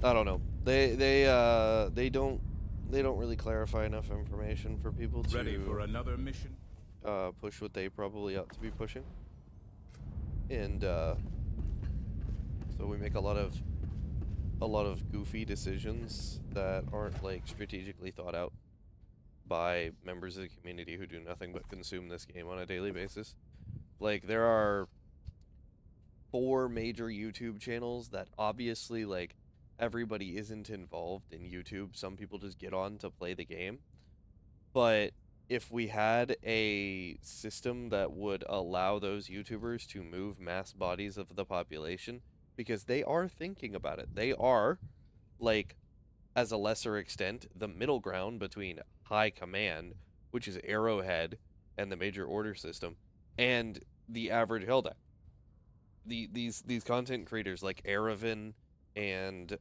[SPEAKER 1] I don't know. They don't really clarify enough information for people to
[SPEAKER 7] Ready for another mission?
[SPEAKER 1] Push what they probably ought to be pushing. And so we make a lot of goofy decisions that aren't like strategically thought out by members of the community who do nothing but consume this game on a daily basis. Like, there are 4 major YouTube channels that obviously, like, everybody isn't involved in YouTube. Some people just get on to play the game. But if we had a system that would allow those YouTubers to move mass bodies of the population because they are thinking about it. They are, like, as a lesser extent, the middle ground between High Command, which is Arrowhead and the Major Order system, and the average Helldiver. These content creators like Aravan and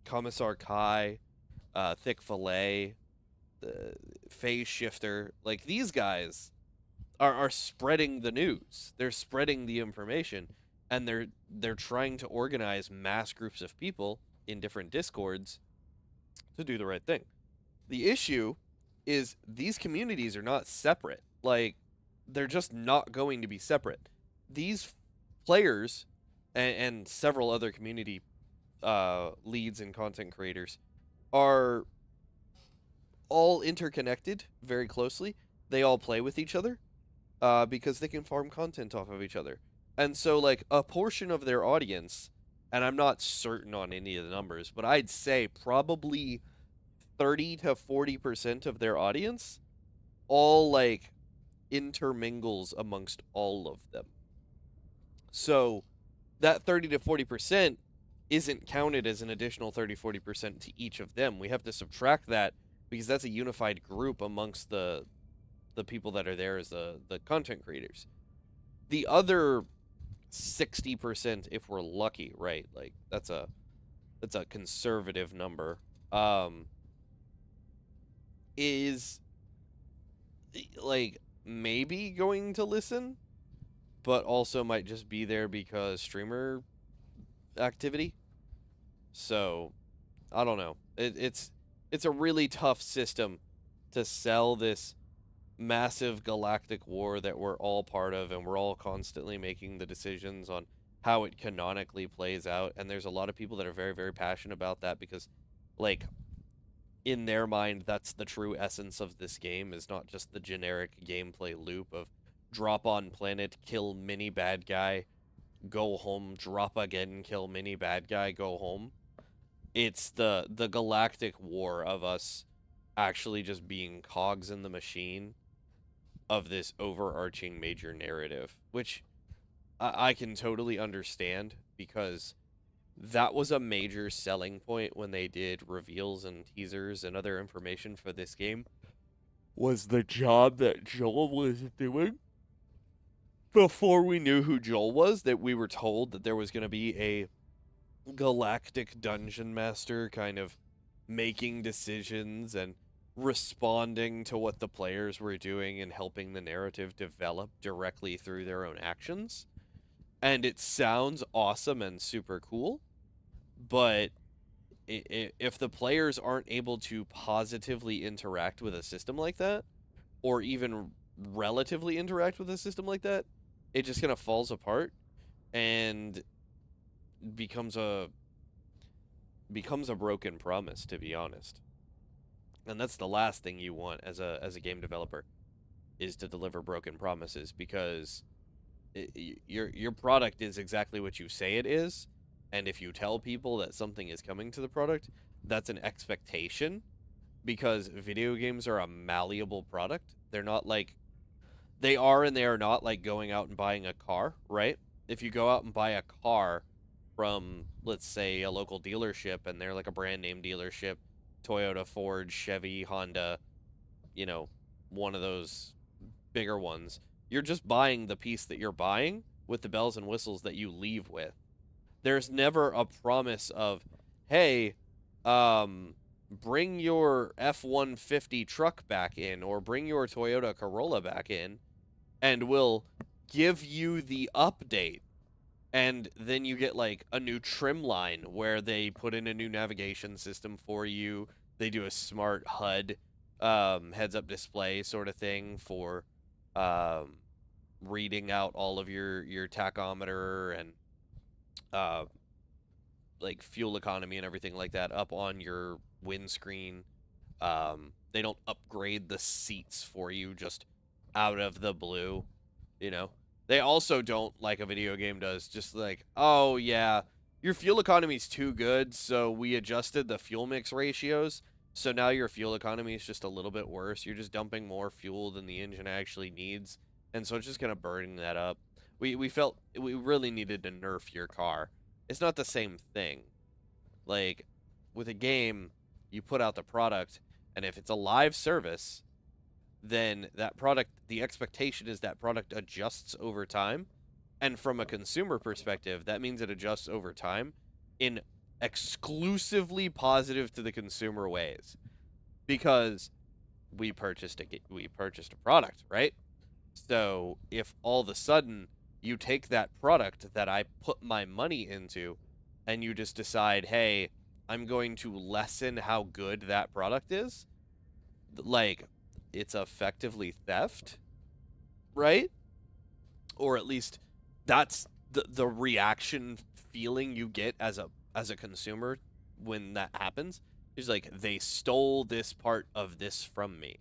[SPEAKER 1] Commissar Kai, Thick Fillet, Phase Shifter, like these guys are spreading the news. They're spreading the information, and they're trying to organize mass groups of people in different discords to do the right thing. The issue is these communities are not separate. Like, they're just not going to be separate. These players and several other community leads and content creators are all interconnected very closely. They all play with each other because they can farm content off of each other. And so, like, a portion of their audience, and I'm not certain on any of the numbers, but I'd say probably 30 to 40% of their audience all, like, intermingles amongst all of them. So that 30 to 40% isn't counted as an additional 30-40% to each of them. We have to subtract that because that's a unified group amongst the people that are there as the content creators. The other 60%, if we're lucky, right? Like, that's a conservative number. Is like maybe going to listen, but also might just be there because streamer activity. So I don't know. It's a really tough system to sell this massive galactic war that we're all part of, and we're all constantly making the decisions on how it canonically plays out. And there's a lot of people that are very, very passionate about that because, like, in their mind, that's the true essence of this game, is not just the generic gameplay loop of drop on planet, kill mini bad guy, go home, drop again, kill mini bad guy, go home. It's the galactic war of us actually just being cogs in the machine of this overarching major narrative, which I can totally understand because that was a major selling point when they did reveals and teasers and other information for this game, was the job that Joel was doing. Before we knew who Joel was, that we were told that there was going to be a galactic dungeon master kind of making decisions and responding to what the players were doing and helping the narrative develop directly through their own actions. And it sounds awesome and super cool, but if the players aren't able to positively interact with a system like that, or even relatively interact with a system like that, it just kind of falls apart and becomes a broken promise, to be honest. And that's the last thing you want as a game developer, is to deliver broken promises, because your product is exactly what you say it is, and if you tell people that something is coming to the product, that's an expectation, because video games are a malleable product. They're not like, they are and they are not like going out and buying a car, right? If you go out and buy a car from, let's say, a local dealership, and they're like a brand name dealership, Toyota, Ford, Chevy, Honda, you know, one of those bigger ones, you're just buying the piece that you're buying with the bells and whistles that you leave with. There's never a promise of, hey, bring your F-150 truck back in, or bring your Toyota Corolla back in, and we'll give you the update. And then you get like a new trim line where they put in a new navigation system for you. They do a smart HUD, heads-up display sort of thing for reading out all of your tachometer and like fuel economy and everything like that up on your windscreen. They don't upgrade the seats for you just out of the blue, you know. They also don't, like a video game does, just like, oh yeah, your fuel economy's too good, so we adjusted the fuel mix ratios, so now your fuel economy is just a little bit worse. You're just dumping more fuel than the engine actually needs, and so it's just kind of burning that up. We felt we really needed to nerf your car, It's not the same thing. Like, with a game, you put out the product, and if it's a live service, then that product, the expectation is that product adjusts over time. And from a consumer perspective, that means it adjusts over time in exclusively positive to the consumer ways. Because we purchased a product, right? So if all of a sudden you take that product that I put my money into and you just decide, hey, I'm going to lessen how good that product is, like, it's effectively theft, right? Or at least that's the reaction feeling you get as a consumer when that happens. Is like, they stole this part of this from me.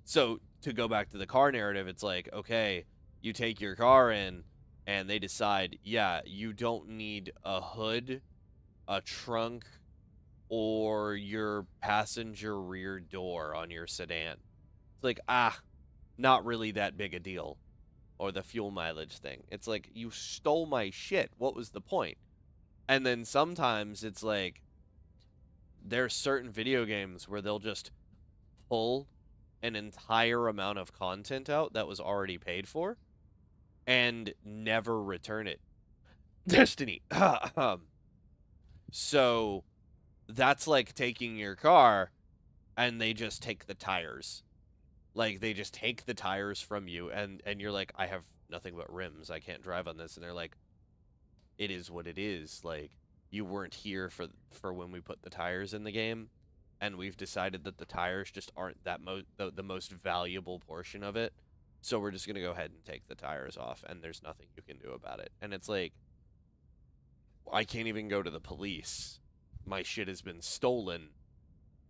[SPEAKER 1] So to go back to the car narrative, it's like, okay, you take your car in and they decide, yeah, you don't need a hood, a trunk, or your passenger rear door on your sedan. It's like, not really that big a deal. Or the fuel mileage thing. It's like, you stole my shit. What was the point? And then sometimes it's like, there's certain video games where they'll just pull an entire amount of content out that was already paid for and never return it. Destiny. So that's like taking your car and they just take the tires. Like, they just take the tires from you and you're like, I have nothing but rims. I can't drive on this. And they're like, it is what it is. Like, you weren't here for when we put the tires in the game, and we've decided that the tires just aren't that the most valuable portion of it. So we're just going to go ahead and take the tires off, and there's nothing you can do about it. And it's like, I can't even go to the police. My shit has been stolen,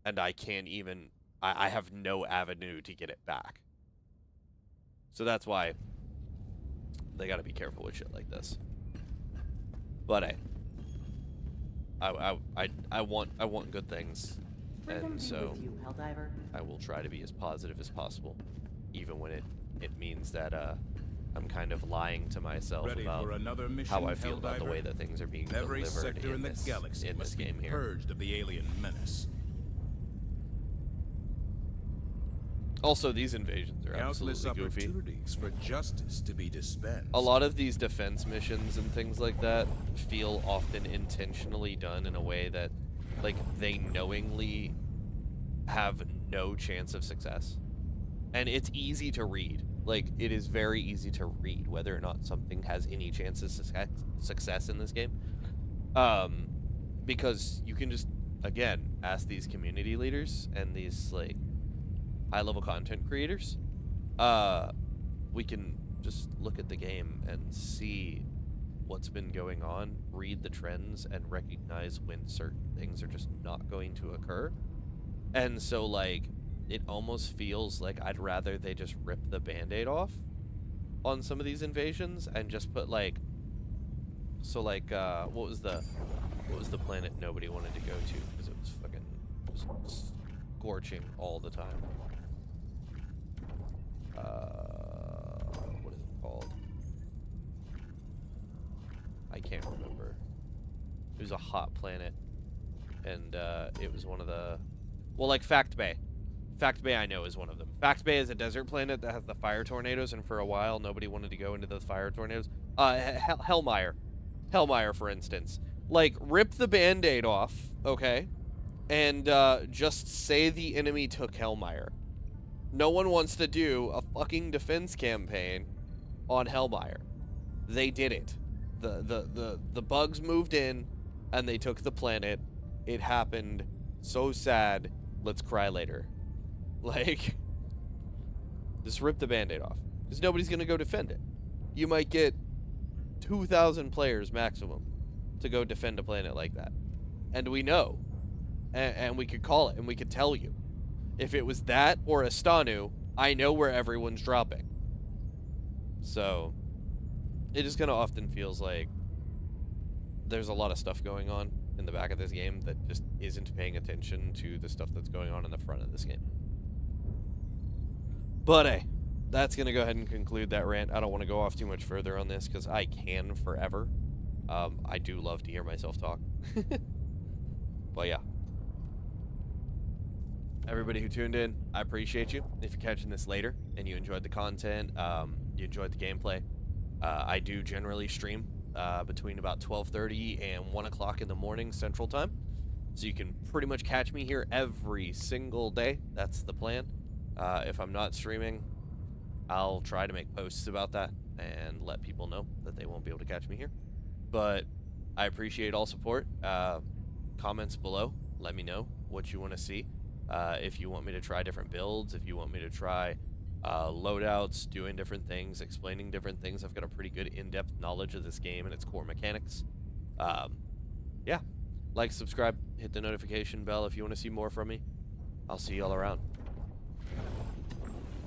[SPEAKER 1] and I can't even... I have no avenue to get it back. So that's why they got to be careful with shit like this. But I want good things,
[SPEAKER 6] Freedom
[SPEAKER 1] and
[SPEAKER 6] be
[SPEAKER 1] so
[SPEAKER 6] with you, Helldiver.
[SPEAKER 1] I will try to be as positive as possible, even when it means that I'm kind of lying to myself
[SPEAKER 7] Ready
[SPEAKER 1] about
[SPEAKER 7] for another mission,
[SPEAKER 1] how I feel about the
[SPEAKER 7] Helldiver?
[SPEAKER 1] way that things are being
[SPEAKER 7] Every
[SPEAKER 1] delivered
[SPEAKER 7] sector in the galaxy
[SPEAKER 1] in this
[SPEAKER 7] must be
[SPEAKER 1] game here.
[SPEAKER 7] purged of the alien menace.
[SPEAKER 1] Also, these invasions are
[SPEAKER 7] Countless
[SPEAKER 1] absolutely goofy.
[SPEAKER 7] opportunities for justice to be dispensed.
[SPEAKER 1] A lot of these defense missions and things like that feel often intentionally done in a way that, like, they knowingly have no chance of success. And it's easy to read. Like, it is very easy to read whether or not something has any chance of success in this game. Because you can just, again, ask these community leaders and these, like, high-level content creators. We can just look at the game and see what's been going on, read the trends, and recognize when certain things are just not going to occur. And so, like, it almost feels like I'd rather they just rip the Band-Aid off on some of these invasions and just put, like, so, like, what was the planet nobody wanted to go to because it was fucking just scorching all the time? What is it called? I can't remember. It was a hot planet, and it was one of the, well, like Fact Bay. Fact Bay I know is one of them. Fact Bay is a desert planet that has the fire tornadoes, and for a while nobody wanted to go into those fire tornadoes. Hellmire, for instance. Like, rip the Band-Aid off, okay, and just say the enemy took Hellmire. No one wants to do a fucking defense campaign on Hellmire. They did it. The bugs moved in, and they took the planet. It happened. So sad. Let's cry later. Like, just rip the Band-Aid off. Because nobody's going to go defend it. You might get 2,000 players maximum to go defend a planet like that. And we know. And we could call it, and we could tell you. If it was that or Astanu, I know where everyone's dropping. So, it just kind of often feels like there's a lot of stuff going on in the back of this game that just isn't paying attention to the stuff that's going on in the front of this game. But hey, that's going to go ahead and conclude that rant. I don't want to go off too much further on this because I can forever. I do love to hear myself talk. But yeah. Everybody who tuned in, I appreciate you. If you're catching this later and you enjoyed the content, you enjoyed the gameplay, I do generally stream between about 12:30 and 1 o'clock in the morning Central Time. So you can pretty much catch me here every single day. That's the plan. If I'm not streaming, I'll try to make posts about that and let people know that they won't be able to catch me here. But I appreciate all support. Comments below. Let me know what you want to see. If you want me to try different builds, if you want me to try loadouts, doing different things, explaining different things. I've got a pretty good in-depth knowledge of this game and its core mechanics. Yeah. Like, subscribe, hit the notification bell if you want to see more from me. I'll see y'all around.